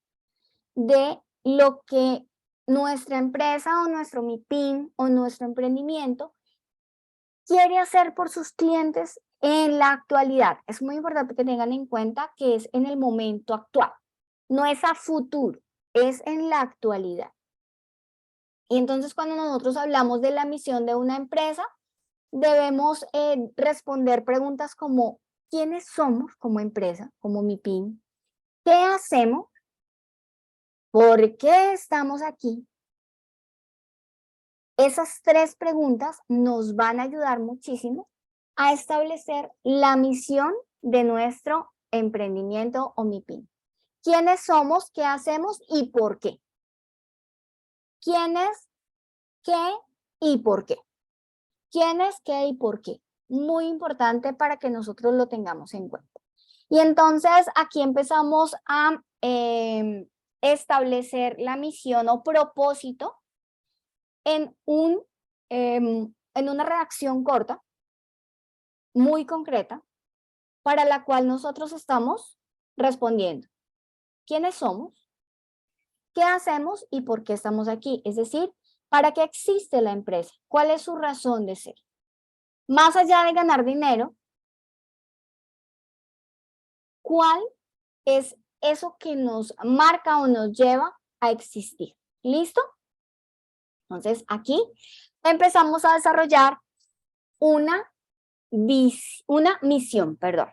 de lo que nuestra empresa o nuestro MIPYME o nuestro emprendimiento quiere hacer por sus clientes en la actualidad. Es muy importante que tengan en cuenta que es en el momento actual, no es a futuro, es en la actualidad. Y entonces cuando nosotros hablamos de la misión de una empresa, debemos responder preguntas como ¿quiénes somos como empresa, como MIPYME? ¿Qué hacemos? ¿Por qué estamos aquí? Esas tres preguntas nos van a ayudar muchísimo a establecer la misión de nuestro emprendimiento o MIPYME. ¿Quiénes somos? ¿Qué hacemos? ¿Y por qué? ¿Quiénes? ¿Qué? ¿Y por qué? ¿Quiénes? ¿Qué? ¿Y por qué? Muy importante para que nosotros lo tengamos en cuenta. Y entonces aquí empezamos a establecer la misión o propósito en una redacción corta, muy concreta, para la cual nosotros estamos respondiendo. ¿Quiénes somos? ¿Qué hacemos? ¿Y por qué estamos aquí? Es decir, ¿para qué existe la empresa? ¿Cuál es su razón de ser? Más allá de ganar dinero, ¿cuál es eso que nos marca o nos lleva a existir? ¿Listo? Entonces, aquí empezamos a desarrollar una misión, perdón.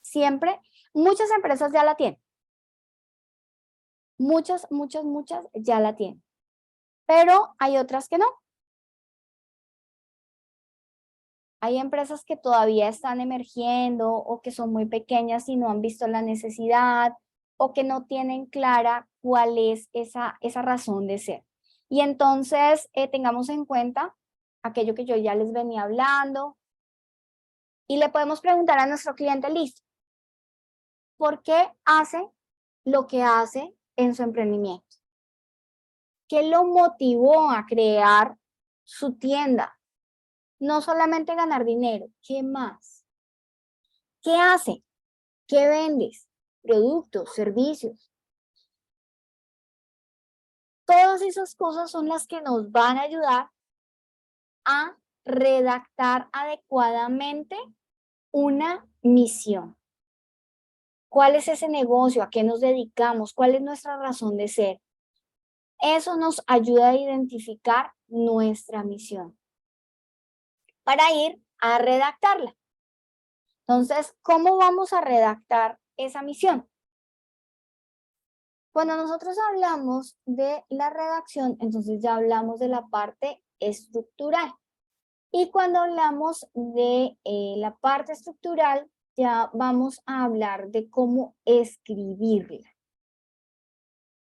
Siempre, muchas empresas ya la tienen. Muchas ya la tienen. Pero hay otras que no. Hay empresas que todavía están emergiendo o que son muy pequeñas y no han visto la necesidad o que no tienen clara cuál es esa razón de ser. Y entonces tengamos en cuenta aquello que yo ya les venía hablando y le podemos preguntar a nuestro cliente, listo, ¿por qué hace lo que hace en su emprendimiento? ¿Qué lo motivó a crear su tienda? No solamente ganar dinero, ¿qué más? ¿Qué hace? ¿Qué vendes? Productos, servicios. Todas esas cosas son las que nos van a ayudar a redactar adecuadamente una misión. ¿Cuál es ese negocio? ¿A qué nos dedicamos? ¿Cuál es nuestra razón de ser? Eso nos ayuda a identificar nuestra misión para ir a redactarla. Entonces, ¿cómo vamos a redactar esa misión. Cuando nosotros hablamos de la redacción, entonces ya hablamos de la parte estructural. Y cuando hablamos de la parte estructural, ya vamos a hablar de cómo escribirla.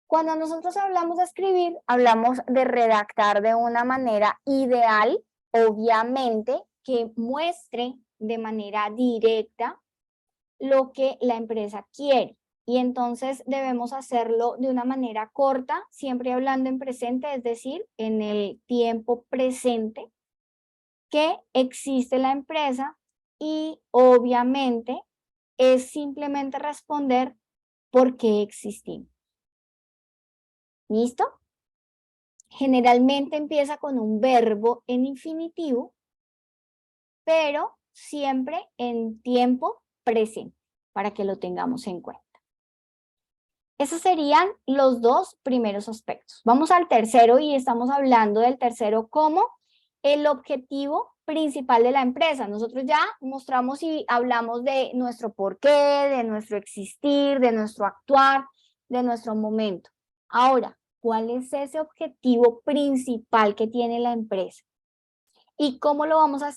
Cuando nosotros hablamos de escribir, hablamos de redactar de una manera ideal, obviamente, que muestre de manera directa lo que la empresa quiere. Y entonces debemos hacerlo de una manera corta, siempre hablando en presente, es decir, en el tiempo presente que existe la empresa, y obviamente es simplemente responder por qué existimos. ¿Listo? Generalmente empieza con un verbo en infinitivo, pero siempre en tiempo presente, para que lo tengamos en cuenta. Esos serían los dos primeros aspectos. Vamos al tercero, y estamos hablando del tercero como el objetivo principal de la empresa. Nosotros ya mostramos y hablamos de nuestro porqué, de nuestro existir, de nuestro actuar, de nuestro momento. Ahora, ¿cuál es ese objetivo principal que tiene la empresa? ¿Y cómo lo vamos a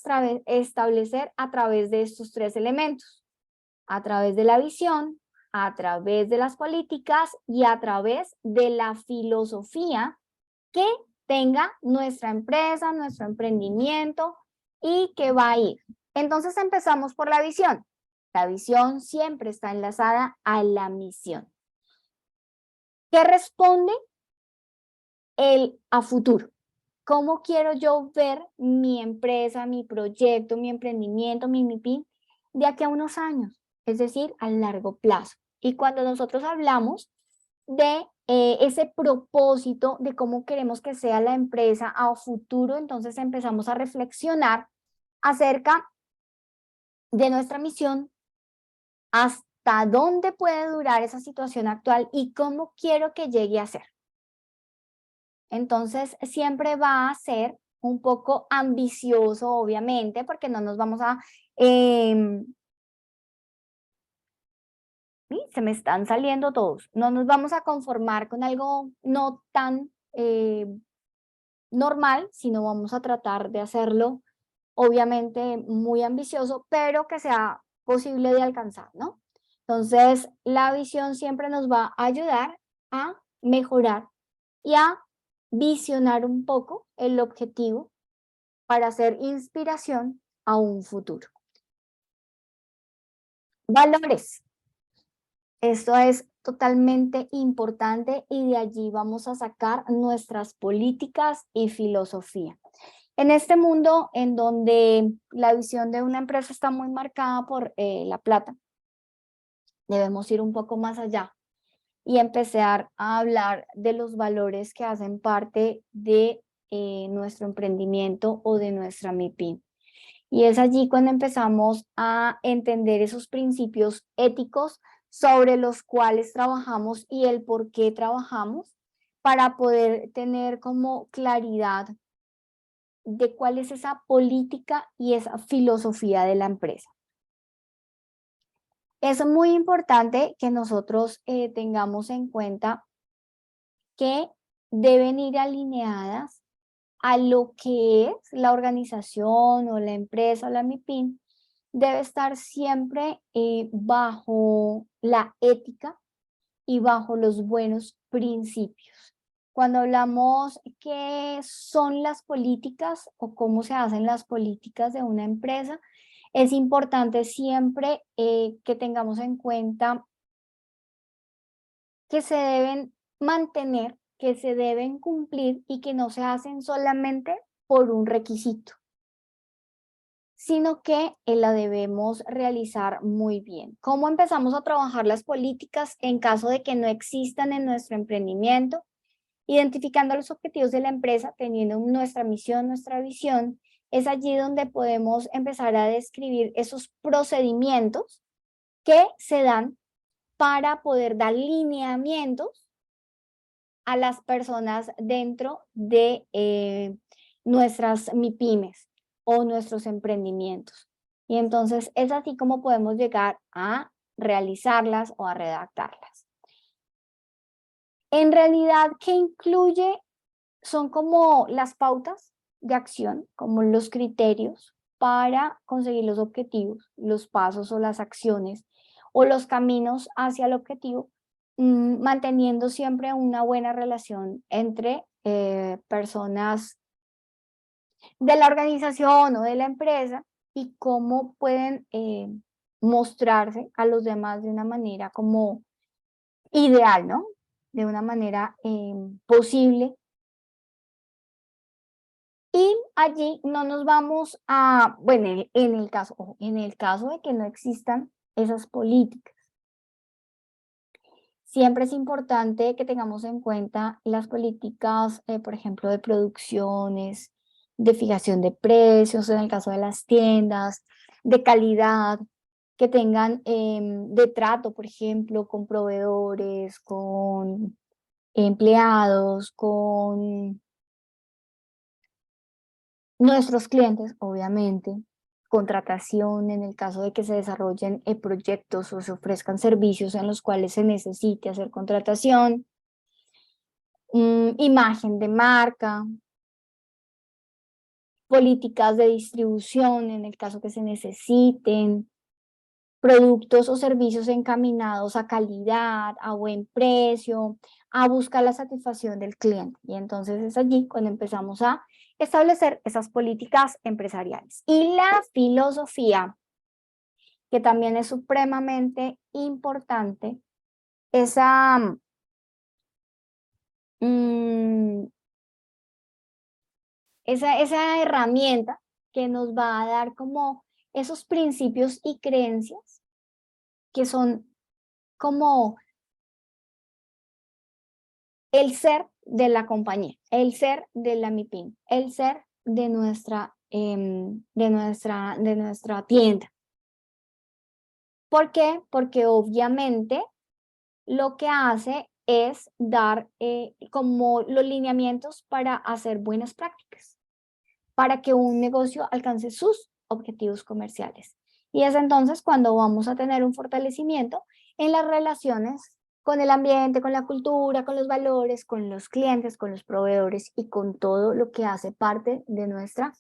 establecer? A través de estos tres elementos: a través de la visión, a través de las políticas y a través de la filosofía que tenga nuestra empresa, nuestro emprendimiento, y que va a ir. Entonces empezamos por la visión. La visión siempre está enlazada a la misión. ¿Qué responde? El a futuro. ¿Cómo quiero yo ver mi empresa, mi proyecto, mi emprendimiento, mi MIPYME de aquí a unos años? Es decir, a largo plazo. Y cuando nosotros hablamos de ese propósito de cómo queremos que sea la empresa a futuro, entonces empezamos a reflexionar acerca de nuestra misión, hasta dónde puede durar esa situación actual y cómo quiero que llegue a ser. Entonces siempre va a ser un poco ambicioso, obviamente, porque no nos vamos a... se me están saliendo todos. No nos vamos a conformar con algo no tan normal, sino vamos a tratar de hacerlo, obviamente, muy ambicioso, pero que sea posible de alcanzar, ¿no? Entonces, la visión siempre nos va a ayudar a mejorar y a visionar un poco el objetivo para hacer inspiración a un futuro. Valores. Esto es totalmente importante, y de allí vamos a sacar nuestras políticas y filosofía. En este mundo en donde la visión de una empresa está muy marcada por la plata, debemos ir un poco más allá y empezar a hablar de los valores que hacen parte de nuestro emprendimiento o de nuestra MIPYME. Y es allí cuando empezamos a entender esos principios éticos sobre los cuales trabajamos y el por qué trabajamos, para poder tener como claridad de cuál es esa política y esa filosofía de la empresa. Es muy importante que nosotros tengamos en cuenta que deben ir alineadas a lo que es la organización o la empresa o la MIPYME. Debe estar siempre bajo la ética y bajo los buenos principios. Cuando hablamos qué son las políticas o cómo se hacen las políticas de una empresa, es importante siempre que tengamos en cuenta que se deben mantener, que se deben cumplir y que no se hacen solamente por un requisito, sino que la debemos realizar muy bien. ¿Cómo empezamos a trabajar las políticas en caso de que no existan en nuestro emprendimiento? Identificando los objetivos de la empresa, teniendo nuestra misión, nuestra visión. Es allí donde podemos empezar a describir esos procedimientos que se dan para poder dar lineamientos a las personas dentro de nuestras MIPYMES o nuestros emprendimientos. Y entonces es así como podemos llegar a realizarlas o a redactarlas. En realidad, ¿qué incluye? Son como las pautas de acción, como los criterios para conseguir los objetivos, los pasos o las acciones o los caminos hacia el objetivo, manteniendo siempre una buena relación entre personas de la organización o de la empresa y cómo pueden mostrarse a los demás de una manera como ideal, ¿no? De una manera posible. Y allí no nos vamos a, bueno, en el caso de que no existan esas políticas, siempre es importante que tengamos en cuenta las políticas, por ejemplo, de producciones, de fijación de precios, en el caso de las tiendas, de calidad, que tengan de trato, por ejemplo, con proveedores, con empleados, con nuestros clientes, obviamente, contratación en el caso de que se desarrollen proyectos o se ofrezcan servicios en los cuales se necesite hacer contratación, imagen de marca, políticas de distribución en el caso que se necesiten, productos o servicios encaminados a calidad, a buen precio, a buscar la satisfacción del cliente. Y entonces es allí cuando empezamos a establecer esas políticas empresariales. Y la filosofía, que también es supremamente importante, esa, mm, esa herramienta que nos va a dar como esos principios y creencias que son como el ser de la compañía, el ser de la MIPYME, el ser de nuestra tienda. ¿Por qué? Porque obviamente lo que hace es dar como los lineamientos para hacer buenas prácticas, para que un negocio alcance sus objetivos comerciales. Y es entonces cuando vamos a tener un fortalecimiento en las relaciones con el ambiente, con la cultura, con los valores, con los clientes, con los proveedores y con todo lo que hace parte de nuestra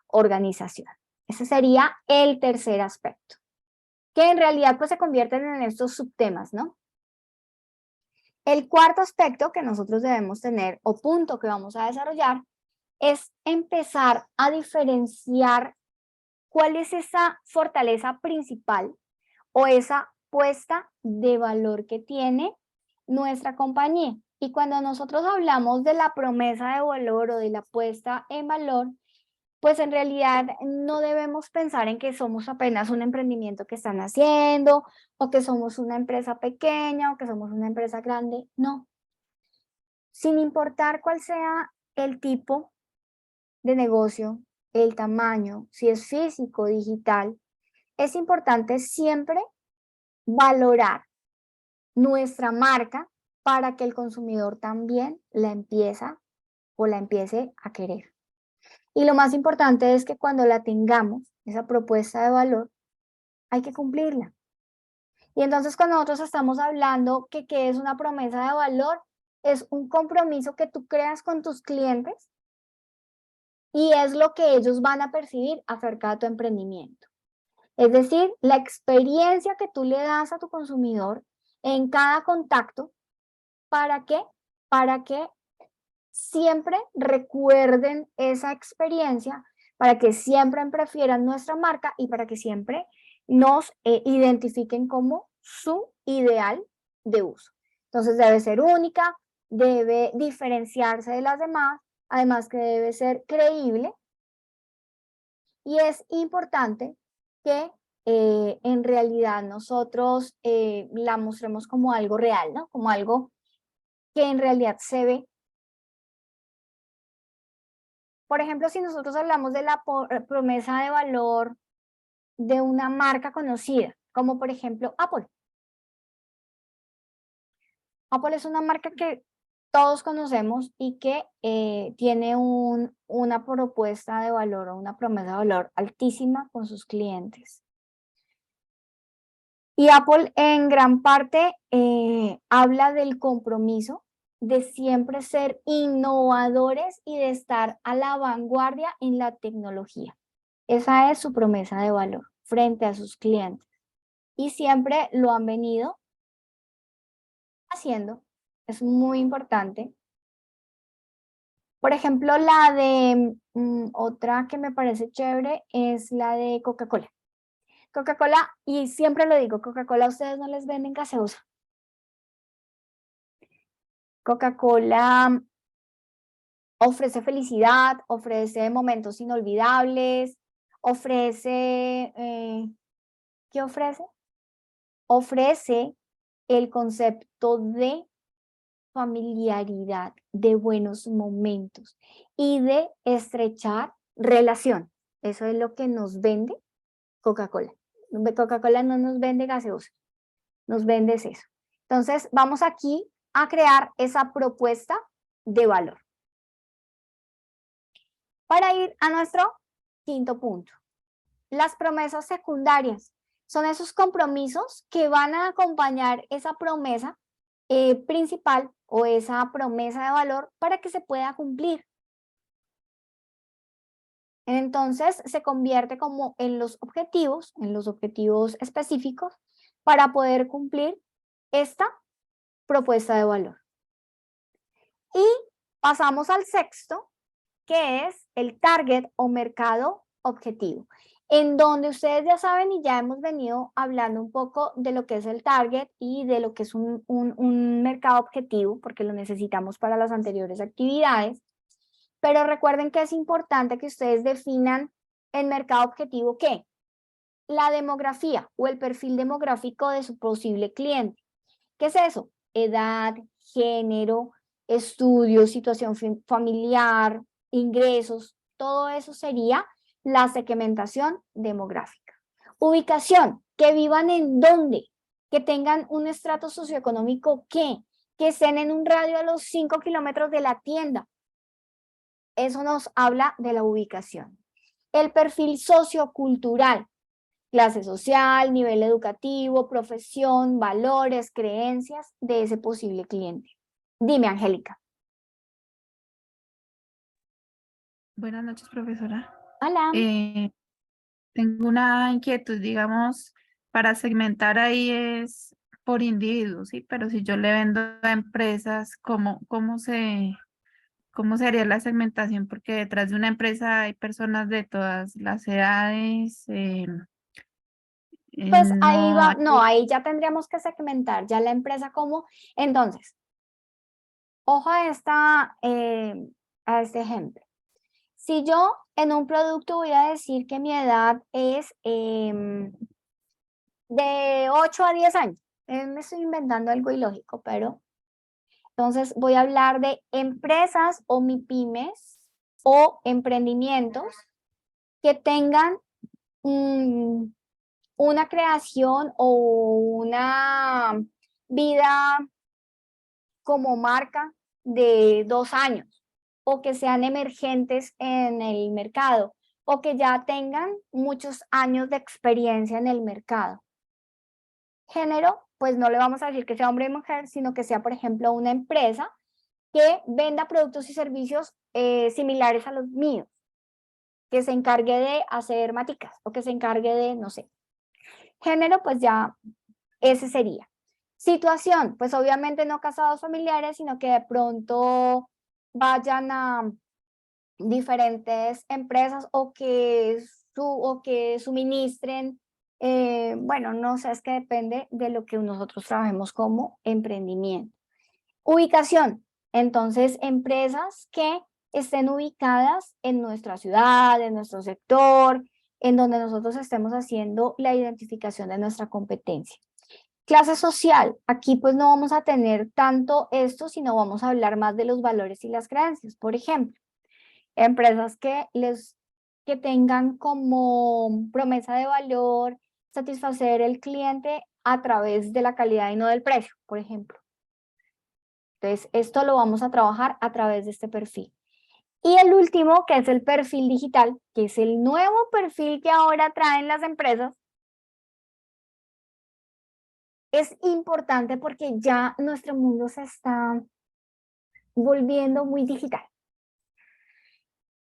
organización. Ese sería el tercer aspecto, que en realidad pues se convierten en estos subtemas, ¿no? El cuarto aspecto que nosotros debemos tener o punto que vamos a desarrollar es empezar a diferenciar cuál es esa fortaleza principal o esa puesta de valor que tiene nuestra compañía. Y cuando nosotros hablamos de la promesa de valor o de la puesta en valor, pues en realidad no debemos pensar en que somos apenas un emprendimiento que están haciendo o que somos una empresa pequeña o que somos una empresa grande. No. Sin importar cuál sea el tipo de negocio, el tamaño, si es físico, digital, es importante siempre valorar nuestra marca para que el consumidor también la empiece a querer. Y lo más importante es que cuando la tengamos, esa propuesta de valor, hay que cumplirla. Y entonces cuando nosotros estamos hablando que es una promesa de valor, es un compromiso que tú creas con tus clientes y es lo que ellos van a percibir acerca de tu emprendimiento. Es decir, la experiencia que tú le das a tu consumidor en cada contacto, ¿para qué? Para que siempre recuerden esa experiencia, para que siempre prefieran nuestra marca y para que siempre nos identifiquen como su ideal de uso. Entonces debe ser única, debe diferenciarse de las demás, además que debe ser creíble y es importante que en realidad nosotros la mostremos como algo real, ¿no? Como algo que en realidad se ve. Por ejemplo, si nosotros hablamos de la promesa de valor de una marca conocida, como por ejemplo Apple. Apple es una marca que todos conocemos y que tiene una propuesta de valor o una promesa de valor altísima con sus clientes. Y Apple en gran parte habla del compromiso de siempre ser innovadores y de estar a la vanguardia en la tecnología. Esa es su promesa de valor frente a sus clientes. Y siempre lo han venido haciendo. Es muy importante. Por ejemplo, la de otra que me parece chévere es la de Coca-Cola. Coca-Cola, y siempre lo digo, Coca-Cola a ustedes no les venden gaseosa. Coca-Cola ofrece felicidad, ofrece momentos inolvidables, ofrece, ¿qué ofrece? Ofrece el concepto de familiaridad, de buenos momentos y de estrechar relación. Eso es lo que nos vende Coca-Cola. Coca-Cola no nos vende gaseosa, nos vende eso. Entonces, vamos aquí a crear esa propuesta de valor. Para ir a nuestro quinto punto. Las promesas secundarias son esos compromisos que van a acompañar esa promesa principal o esa promesa de valor para que se pueda cumplir. Entonces se convierte como en los objetivos específicos para poder cumplir esta propuesta de valor. Y pasamos al sexto, que es el target o mercado objetivo, en donde ustedes ya saben y ya hemos venido hablando un poco de lo que es el target y de lo que es un mercado objetivo, porque lo necesitamos para las anteriores actividades. Pero recuerden que es importante que ustedes definan el mercado objetivo, ¿qué? La demografía o el perfil demográfico de su posible cliente. ¿Qué es eso? Edad, género, estudios, situación familiar, ingresos, todo eso sería la segmentación demográfica. Ubicación, que vivan en dónde, que tengan un estrato socioeconómico que estén en un radio a los 5 kilómetros de la tienda. Eso nos habla de la ubicación. El perfil sociocultural, clase social, nivel educativo, profesión, valores, creencias de ese posible cliente. Dime, Angélica. Buenas noches, profesora. Hola. Tengo una inquietud, digamos, para segmentar ahí es por individuos, ¿sí? Pero si yo le vendo a empresas, ¿cómo se haría la segmentación? Porque detrás de una empresa hay personas de todas las edades. Pues ahí No va, hay... no, ahí ya tendríamos que segmentar ya la empresa como, entonces, ojo a este ejemplo. Si yo en un producto voy a decir que mi edad es de 8 a 10 años, me estoy inventando algo ilógico, pero entonces voy a hablar de empresas o MIPYMES o emprendimientos que tengan una creación o una vida como marca de 2 años o que sean emergentes en el mercado o que ya tengan muchos años de experiencia en el mercado. Género, pues no le vamos a decir que sea hombre y mujer, sino que sea, por ejemplo, una empresa que venda productos y servicios similares a los míos, que se encargue de hacer maticas o que se encargue de, no sé. Género, pues ya ese sería. Situación, pues obviamente no casados familiares, sino que de pronto vayan a diferentes empresas o que suministren, bueno, no sé, es que depende de lo que nosotros trabajemos como emprendimiento. Ubicación, entonces empresas que estén ubicadas en nuestra ciudad, en nuestro sector, en donde nosotros estemos haciendo la identificación de nuestra competencia. Clase social, aquí pues no vamos a tener tanto esto, sino vamos a hablar más de los valores y las creencias. Por ejemplo, empresas que tengan como promesa de valor satisfacer el cliente a través de la calidad y no del precio, por ejemplo. Entonces, esto lo vamos a trabajar a través de este perfil. Y el último, que es el perfil digital, que es el nuevo perfil que ahora traen las empresas, es importante porque ya nuestro mundo se está volviendo muy digital.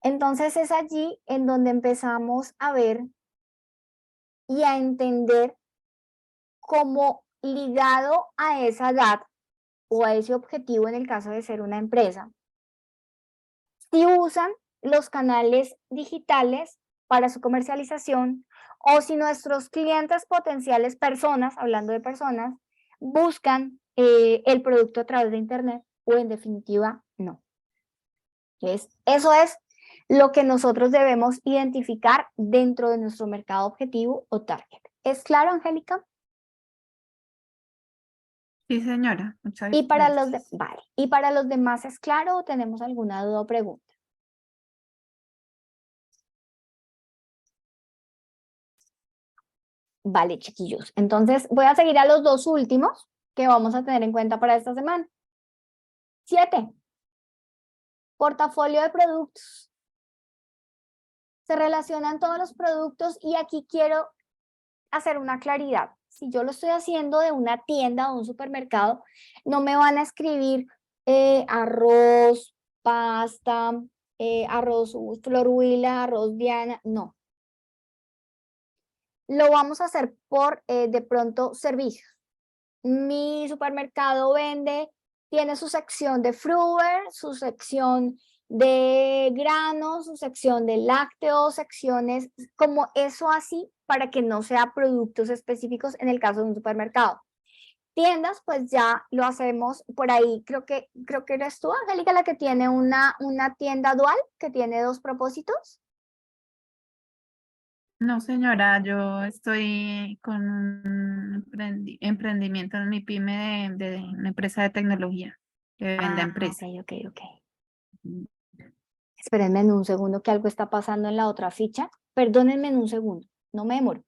Entonces es allí en donde empezamos a ver y a entender cómo ligado a esa edad o a ese objetivo en el caso de ser una empresa, si usan los canales digitales para su comercialización o si nuestros clientes potenciales, personas, hablando de personas, buscan el producto a través de internet o en definitiva no. Eso es lo que nosotros debemos identificar dentro de nuestro mercado objetivo o target. ¿Es claro, Angélica? Sí, señora. Muchas Y para gracias. vale. ¿Y para los demás es claro o tenemos alguna duda o pregunta? Vale, chiquillos. Entonces voy a seguir a los dos últimos que vamos a tener en cuenta para esta semana. 7. Portafolio de productos. Se relacionan todos los productos y aquí quiero hacer una claridad. Si yo lo estoy haciendo de una tienda o un supermercado, no me van a escribir arroz, pasta, arroz Flor Huila, arroz Diana, no. Lo vamos a hacer por de pronto servicios. Mi supermercado tiene su sección de Fruver, su sección de granos, su sección de lácteos, secciones como eso así para que no sea productos específicos en el caso de un supermercado. Tiendas, pues ya lo hacemos por ahí, creo que eres tú, Angélica, la que tiene una tienda dual que tiene dos propósitos. No, señora, yo estoy con un emprendimiento en mi pyme de una empresa de tecnología que vende a empresa. Ok. Espérenme en un segundo que algo está pasando en la otra ficha. Perdónenme en un segundo, no me demoro.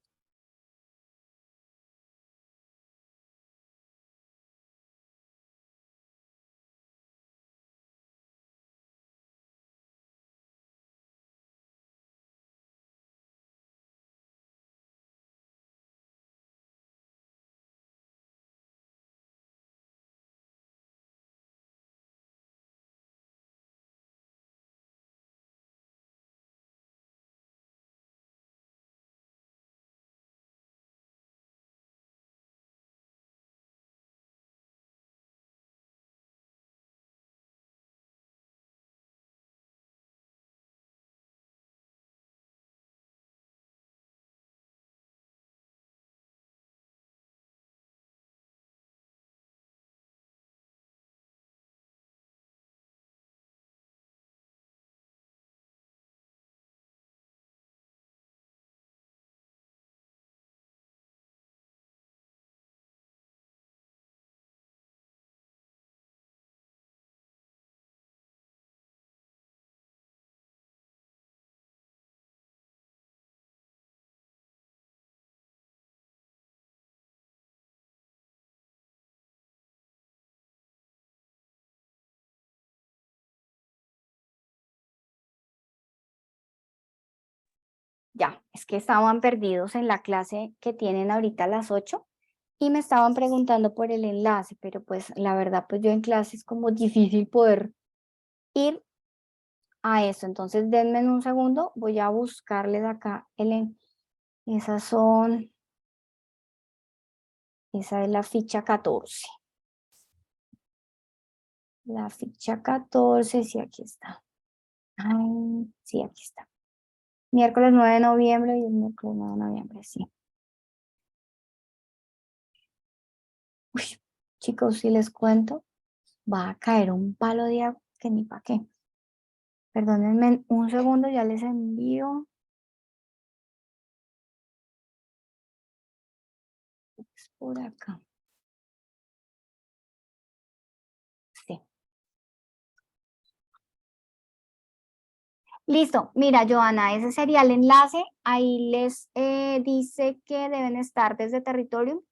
Ya, es que estaban perdidos en la clase que tienen ahorita a las 8 y me estaban preguntando por el enlace, pero pues la verdad, pues yo en clase es como difícil poder ir a eso. Entonces denme un segundo, voy a buscarles acá esas son, esa es la ficha 14. La ficha 14, sí, aquí está. Ay, sí, aquí está. Miércoles 9 de noviembre y el miércoles 9 de noviembre, sí. Uy, chicos, si les cuento, va a caer un palo de agua que ni pa' qué. Perdónenme un segundo, ya les envío. Es por acá. Sí. Listo, mira, Joana, ese sería el enlace. Ahí les dice que deben estar desde Territorium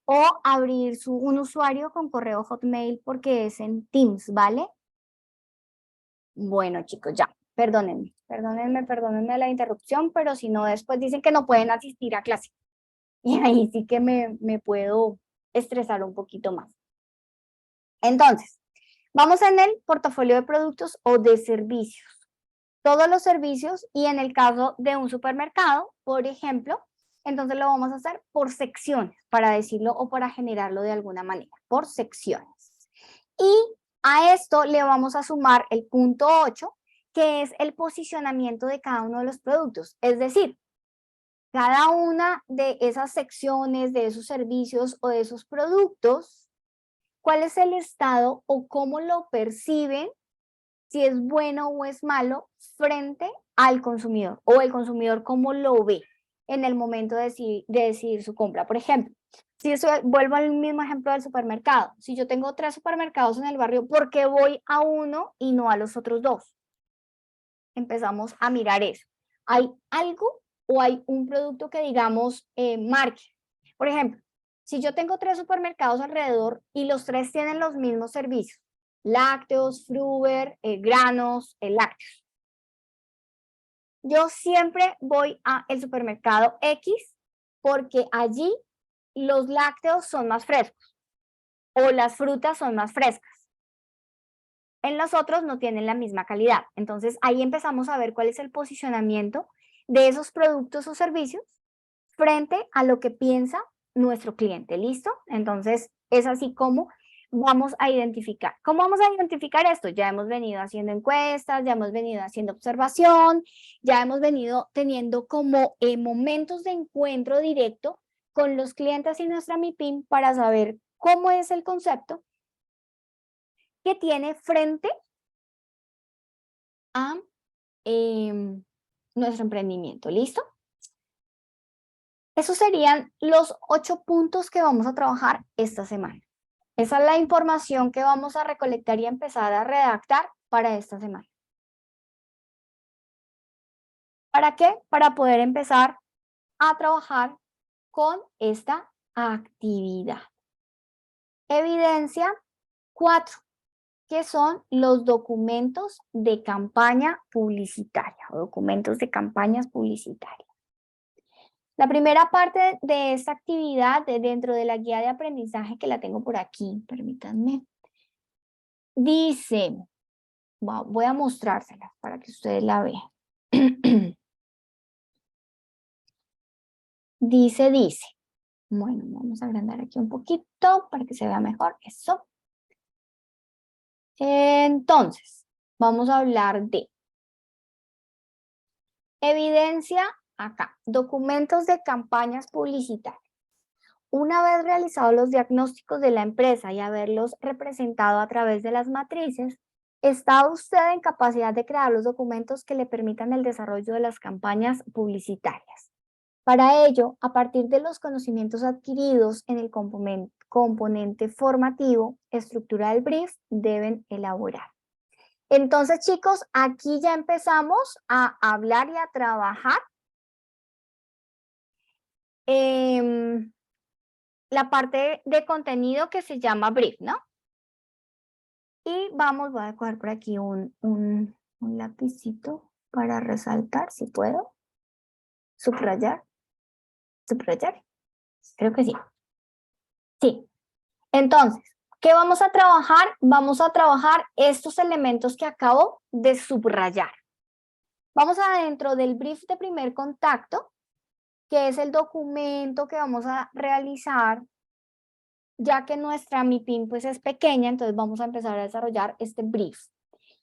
o abrir un usuario con correo Hotmail porque es en Teams, ¿vale? Bueno, chicos, ya, perdónenme la interrupción, pero si no, después dicen que no pueden asistir a clase. Y ahí sí que me puedo estresar un poquito más. Entonces, vamos en el portafolio de productos o de servicios. Todos los servicios, y en el caso de un supermercado, por ejemplo, entonces lo vamos a hacer por secciones, para decirlo o para generarlo de alguna manera, por secciones. Y a esto le vamos a sumar el punto 8, que es el posicionamiento de cada uno de los productos. Es decir, cada una de esas secciones, de esos servicios o de esos productos, ¿cuál es el estado o cómo lo perciben? Si es bueno o es malo frente al consumidor, o el consumidor cómo lo ve en el momento de decidir su compra. Por ejemplo, si vuelvo al mismo ejemplo del supermercado, si yo tengo 3 supermercados en el barrio, ¿por qué voy a uno y no a los otros 2? Empezamos a mirar eso. ¿Hay algo o hay un producto que digamos marque? Por ejemplo, si yo tengo 3 supermercados alrededor y los 3 tienen los mismos servicios, lácteos, Fruver, granos, lácteos. Yo siempre voy al supermercado X porque allí los lácteos son más frescos o las frutas son más frescas. En los otros no tienen la misma calidad. Entonces ahí empezamos a ver cuál es el posicionamiento de esos productos o servicios frente a lo que piensa nuestro cliente. ¿Listo? Entonces es así como vamos a identificar. ¿Cómo vamos a identificar esto? Ya hemos venido haciendo encuestas, ya hemos venido haciendo observación, ya hemos venido teniendo como momentos de encuentro directo con los clientes y nuestra MIPYME para saber cómo es el concepto que tiene frente a nuestro emprendimiento. ¿Listo? Esos serían los 8 puntos que vamos a trabajar esta semana. Esa es la información que vamos a recolectar y empezar a redactar para esta semana. ¿Para qué? Para poder empezar a trabajar con esta actividad. Evidencia 4, que son los documentos de campaña publicitaria o documentos de campañas publicitarias. La primera parte de esta actividad, dentro de la guía de aprendizaje que la tengo por aquí, permítanme, dice, voy a mostrársela para que ustedes la vean. Dice, bueno, vamos a agrandar aquí un poquito para que se vea mejor, eso. Entonces, vamos a hablar de evidencia acá, documentos de campañas publicitarias. Una vez realizados los diagnósticos de la empresa y haberlos representado a través de las matrices, ¿está usted en capacidad de crear los documentos que le permitan el desarrollo de las campañas publicitarias? Para ello, a partir de los conocimientos adquiridos en el componente formativo, estructura del brief, deben elaborar. Entonces, chicos, aquí ya empezamos a hablar y a trabajar la parte de contenido que se llama brief, ¿no? Y voy a coger por aquí un lapicito para resaltar, si puedo. Subrayar. Creo que sí. Sí. Entonces, ¿qué vamos a trabajar? Vamos a trabajar estos elementos que acabo de subrayar. Vamos adentro del brief de primer contacto, que es el documento que vamos a realizar, ya que nuestra MIPYME pues es pequeña, entonces vamos a empezar a desarrollar este brief.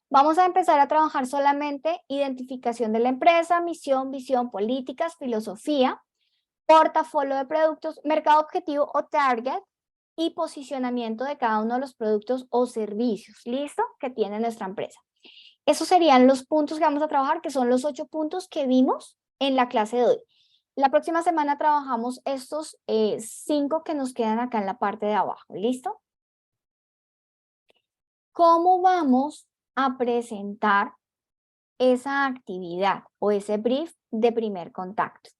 Vamos a empezar a trabajar solamente identificación de la empresa, misión, visión, políticas, filosofía, portafolio de productos, mercado objetivo o target y posicionamiento de cada uno de los productos o servicios, ¿listo? Que tiene nuestra empresa. Esos serían los puntos que vamos a trabajar, que son los 8 puntos que vimos en la clase de hoy. La próxima semana trabajamos estos 5 que nos quedan acá en la parte de abajo, ¿listo? ¿Cómo vamos a presentar esa actividad o ese brief de primer contacto?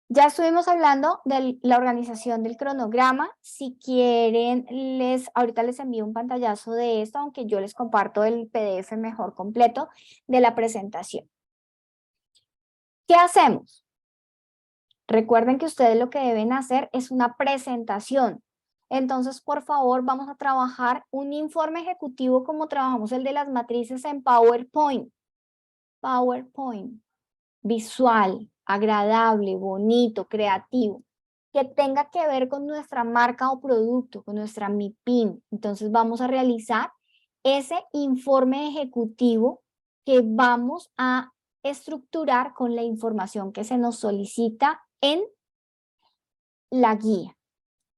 Ya estuvimos hablando de la organización del cronograma. Si quieren, ahorita les envío un pantallazo de esto, aunque yo les comparto el PDF mejor completo de la presentación. ¿Qué hacemos? Recuerden que ustedes lo que deben hacer es una presentación. Entonces, por favor, vamos a trabajar un informe ejecutivo como trabajamos el de las matrices en PowerPoint. PowerPoint, visual, agradable, bonito, creativo, que tenga que ver con nuestra marca o producto, con nuestra MIPIM. Entonces, vamos a realizar ese informe ejecutivo que vamos a estructurar con la información que se nos solicita en la guía.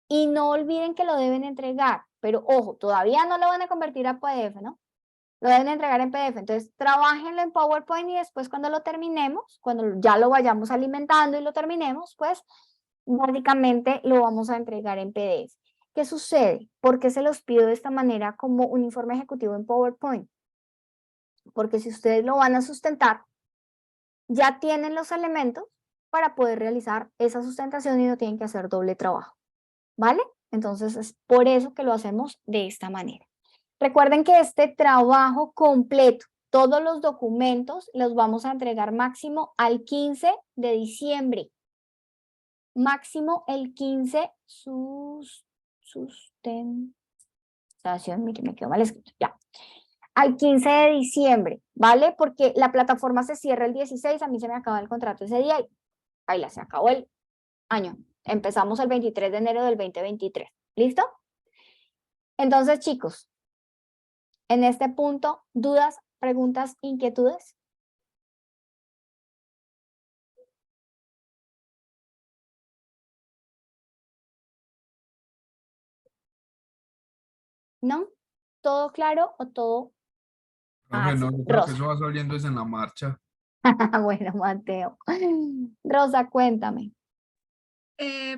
Y no olviden que lo deben entregar, pero ojo, todavía no lo van a convertir a PDF, ¿no? Lo deben entregar en PDF. Entonces, trabájenlo en PowerPoint y después cuando lo terminemos, cuando ya lo vayamos alimentando y lo terminemos, pues básicamente lo vamos a entregar en PDF. ¿Qué sucede? ¿Por qué se los pido de esta manera como un informe ejecutivo en PowerPoint? Porque si ustedes lo van a sustentar, ya tienen los elementos para poder realizar esa sustentación y no tienen que hacer doble trabajo, ¿vale? Entonces es por eso que lo hacemos de esta manera. Recuerden que este trabajo completo, todos los documentos los vamos a entregar máximo al 15 de diciembre. Máximo el 15 sustentación, mire, me quedó mal escrito, ya. Al 15 de diciembre, ¿vale? Porque la plataforma se cierra el 16, a mí se me acaba el contrato ese día y ahí se acabó el año. Empezamos el 23 de enero del 2023. ¿Listo? Entonces, chicos, en este punto, ¿dudas, preguntas, inquietudes? ¿No? ¿Todo claro o todo Profe, así? no, yo creo que Rosa. eso va saliendo es en la marcha. Bueno, Mateo. Rosa, cuéntame.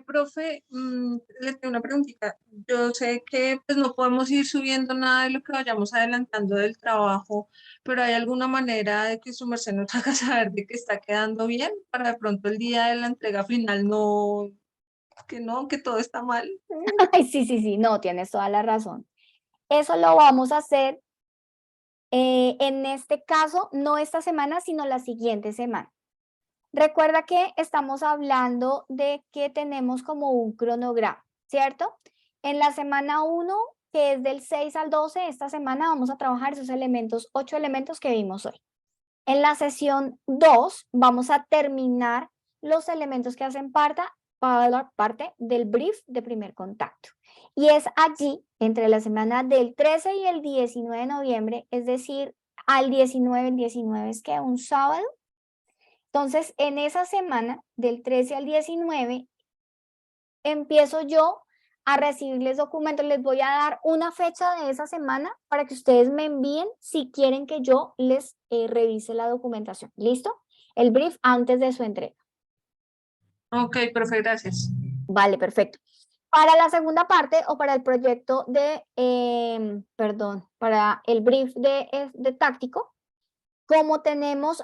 Profe, le tengo una preguntita. Yo sé que pues, no podemos ir subiendo nada de lo que vayamos adelantando del trabajo, pero ¿hay alguna manera de que su merced nos haga saber de que está quedando bien para de pronto el día de la entrega final no, que todo está mal? Ay, sí, sí, sí, no, tienes toda la razón. Eso lo vamos a hacer en este caso, no esta semana, sino la siguiente semana. Recuerda que estamos hablando de que tenemos como un cronograma, ¿cierto? En la semana 1, que es del 6 al 12, esta semana vamos a trabajar esos elementos, 8 elementos que vimos hoy. En la sesión 2 vamos a terminar los elementos que hacen parte del brief de primer contacto. Y es allí, entre la semana del 13 y el 19 de noviembre, es decir, al 19, el 19 es que un sábado. Entonces, en esa semana, del 13 al 19, empiezo yo a recibirles documentos. Les voy a dar una fecha de esa semana para que ustedes me envíen si quieren que yo les revise la documentación. ¿Listo? El brief antes de su entrega. Ok, profe, gracias. Vale, perfecto. Para la segunda parte o para el proyecto de, para el brief de táctico, como tenemos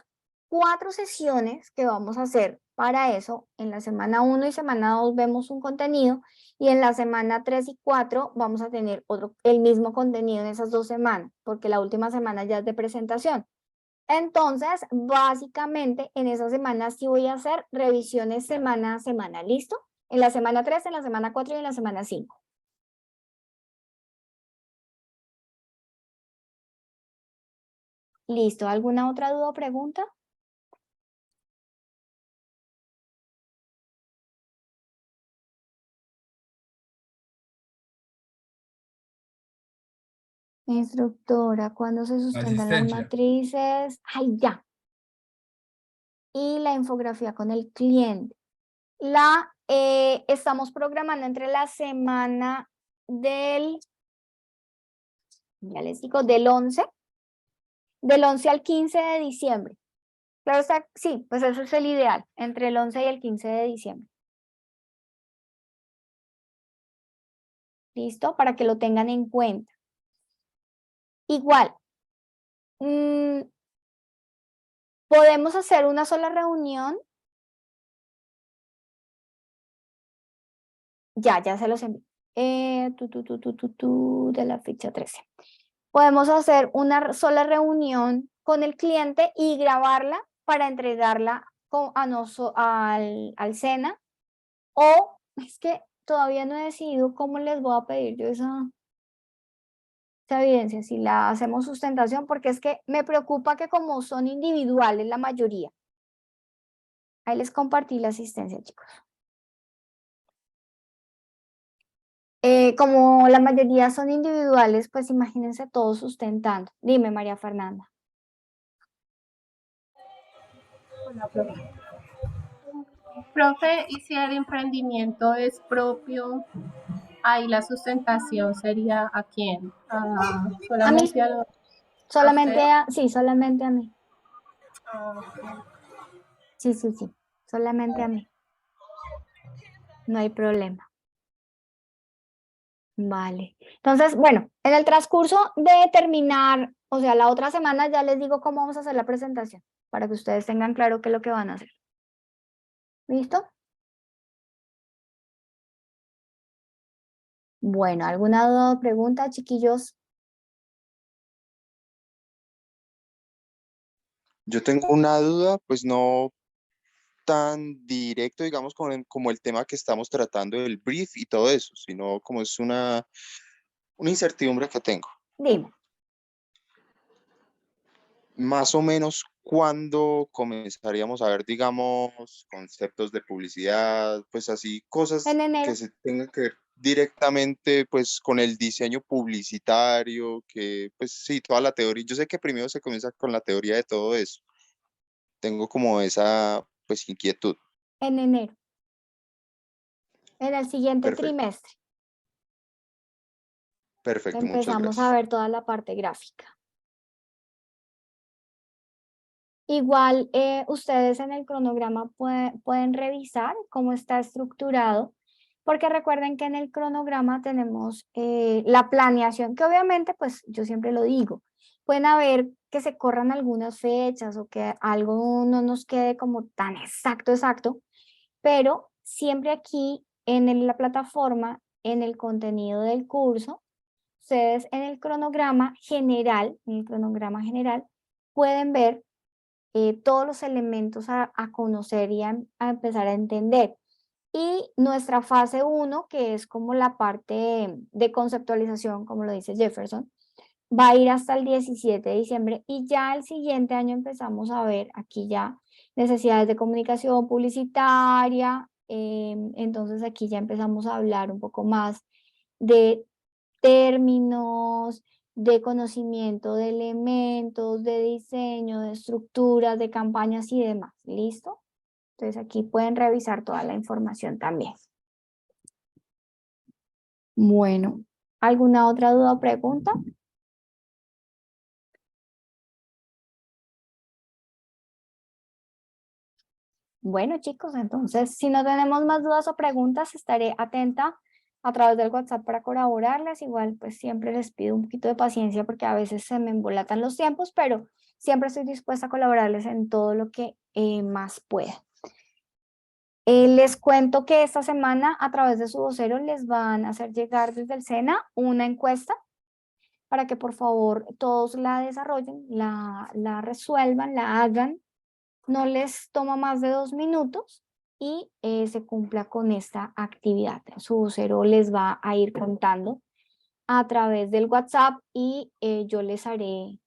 4 sesiones que vamos a hacer para eso, en la semana 1 y semana 2 vemos un contenido y en la semana 3 y 4 vamos a tener el mismo contenido en esas 2 semanas, porque la última semana ya es de presentación. Entonces, básicamente en esa semana sí voy a hacer revisiones semana a semana, ¿listo? En la semana 3, en la semana 4 y en la semana 5. ¿Listo? ¿Alguna otra duda o pregunta? Instructora, ¿cuándo se sustentan las Asistencia. matrices? ¡Ay, ya! Y la infografía con el cliente. Estamos programando entre la semana ya les digo, del 11 al 15 de diciembre. Claro está, sí, pues eso es el ideal, entre el 11 y el 15 de diciembre. ¿Listo? Para que lo tengan en cuenta. Igual, podemos hacer una sola reunión. Ya se los envío. De la fecha 13. Podemos hacer una sola reunión con el cliente y grabarla para entregarla al SENA O es que todavía no he decidido cómo les voy a pedir yo esa evidencia, si la hacemos sustentación, porque es que me preocupa que como son individuales la mayoría. Ahí les compartí la asistencia, chicos. Como la mayoría son individuales, pues imagínense todos sustentando. Dime, María Fernanda. Hola, profe. Profe, ¿y si el emprendimiento es propio, ahí la sustentación sería a quién? Solamente a los... Solamente usted? sí, solamente a mí. Ok. Sí, sí, sí. Solamente a mí. No hay problema. Vale. Entonces, bueno, en el transcurso de terminar, o sea, la otra semana ya les digo cómo vamos a hacer la presentación, para que ustedes tengan claro qué es lo que van a hacer. ¿Listo? Bueno, ¿alguna duda o pregunta, chiquillos? Yo tengo una duda, pues no tan directo, digamos, como el tema que estamos tratando del brief y todo eso, sino como es una incertidumbre que tengo. Dime. Más o menos, ¿cuándo comenzaríamos a ver, digamos, conceptos de publicidad, pues así, cosas En enero. que se tengan que ver directamente, pues, con el diseño publicitario, que, pues, sí, toda la teoría. Yo sé que primero se comienza con la teoría de todo eso. Tengo como esa, pues, inquietud. En enero. En el siguiente Perfecto, trimestre. perfecto, muchas Empezamos a gracias. ver toda la parte gráfica. Igual ustedes en el cronograma pueden revisar cómo está estructurado, porque recuerden que en el cronograma tenemos la planeación, que obviamente, pues yo siempre lo digo, pueden haber que se corran algunas fechas o que algo no nos quede como tan exacto, pero siempre aquí la plataforma, en el contenido del curso, ustedes en el cronograma general, pueden ver todos los elementos a conocer y a empezar a entender. Y nuestra fase 1, que es como la parte de conceptualización, como lo dice Jefferson, va a ir hasta el 17 de diciembre y ya el siguiente año empezamos a ver aquí ya necesidades de comunicación publicitaria, entonces aquí ya empezamos a hablar un poco más de términos, de conocimiento de elementos, de diseño, de estructuras, de campañas y demás. ¿Listo? Entonces aquí pueden revisar toda la información también. Bueno, ¿alguna otra duda o pregunta? Bueno, chicos, entonces si no tenemos más dudas o preguntas, estaré atenta a través del WhatsApp para colaborarles. Igual, pues siempre les pido un poquito de paciencia porque a veces se me embolatan los tiempos, pero siempre estoy dispuesta a colaborarles en todo lo que más pueda. Les cuento que esta semana a través de su vocero les van a hacer llegar desde el SENA una encuesta para que por favor todos la desarrollen, la resuelvan, la hagan. No les toma más de 2 minutos y se cumpla con esta actividad. Su vocero les va a ir contando a través del WhatsApp y yo les haré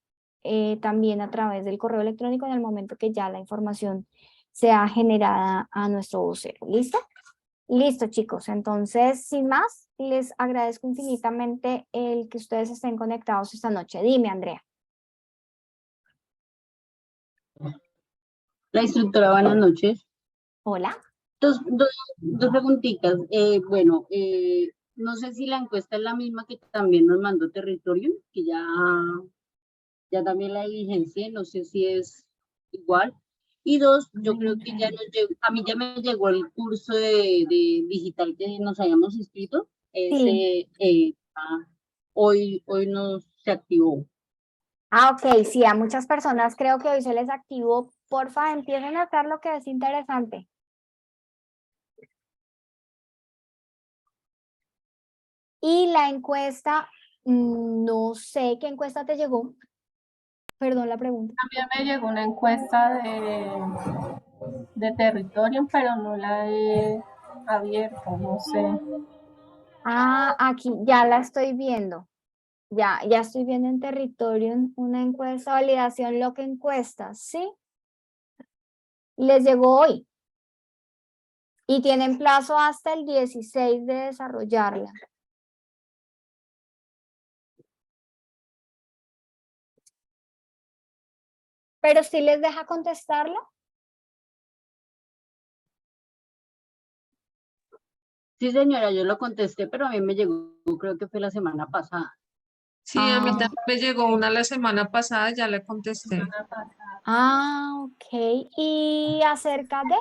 también a través del correo electrónico en el momento que ya la información sea generada a nuestro vocero. ¿Listo? Listo, chicos. Entonces, sin más, les agradezco infinitamente el que ustedes estén conectados esta noche. Dime, Andrea. La instructora, buenas noches. Hola. Dos preguntitas. No sé si la encuesta es la misma que también nos mandó Territorio, que ya también la diligencié, no sé si es igual. Y dos, yo creo que ya a mí ya me llegó el curso de digital que nos habíamos inscrito. Sí. Hoy se activó. Ok, sí, a muchas personas creo que hoy se les activó. Porfa, empiecen a hacer lo que es interesante. Y la encuesta, no sé qué encuesta te llegó. Perdón la pregunta. También me llegó una encuesta de territorio, pero no la he abierto, no sé. Ah, aquí ya la estoy viendo. Ya estoy viendo en Territorium una encuesta, validación, lo que encuesta, ¿sí? Les llegó hoy. Y tienen plazo hasta el 16 de desarrollarla. Pero sí les deja contestarla. Sí, señora, yo lo contesté, pero a mí me llegó, creo que fue la semana pasada. Sí, a mí Ah, también me llegó una la semana pasada, ya le contesté. ok. Y acerca de,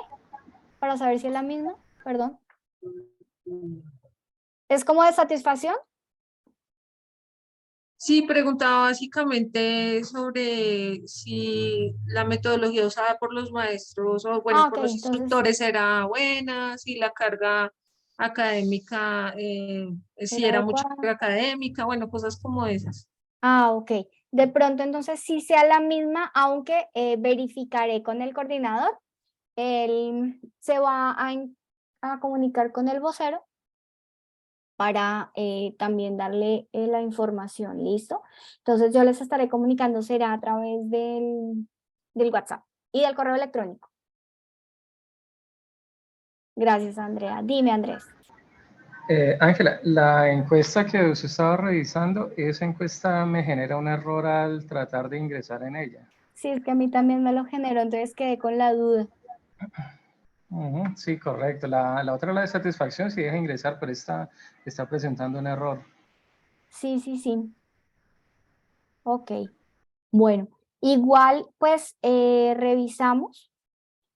para saber si es la misma, perdón. ¿Es como de satisfacción? Sí, preguntaba básicamente sobre si la metodología usada por los maestros o, bueno, Ah, ok, por los entonces, instructores era buena, si la carga académica, si ¿era era mucha adecuada? carga académica, bueno, cosas como esas. Ah, ok. De pronto entonces sí sea la misma, aunque verificaré con el coordinador. Él se va a comunicar con el vocero para también darle la información, ¿listo? Entonces yo les estaré comunicando, será a través del WhatsApp y del correo electrónico. Gracias, Andrea. Dime, Andrés. Ángela, la encuesta que usted estaba revisando, esa encuesta me genera un error al tratar de ingresar en ella. Sí, es que a mí también me lo generó, entonces quedé con la duda. Sí, correcto. La otra, la de satisfacción, sí deja ingresar, pero esta está presentando un error. Sí, sí, sí. Ok. Bueno, igual pues revisamos,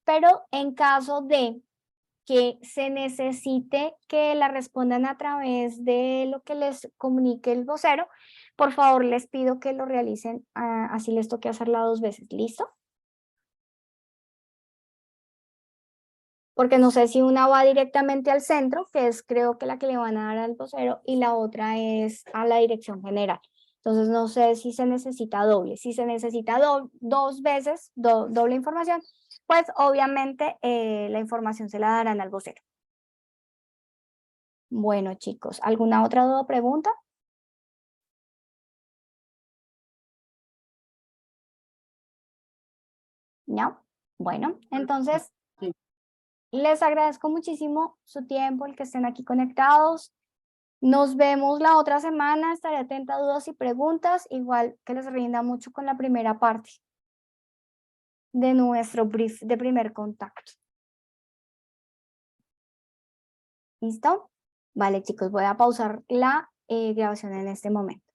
pero en caso de que se necesite que la respondan a través de lo que les comunique el vocero, por favor les pido que lo realicen, así les toque hacerla 2 veces, ¿listo? Porque no sé si una va directamente al centro, que es creo que la que le van a dar al vocero, y la otra es a la dirección general. Entonces no sé si se necesita doble. Si se necesita 2 veces, doble información, pues obviamente la información se la darán al vocero. Bueno, chicos, ¿alguna otra duda o pregunta? ¿No? Bueno, entonces Sí. les agradezco muchísimo su tiempo, el que estén aquí conectados. Nos vemos la otra semana, estaré atenta a dudas y preguntas, igual que les rinda mucho con la primera parte de nuestro brief de primer contacto. ¿Listo? Vale, chicos, voy a pausar la grabación en este momento.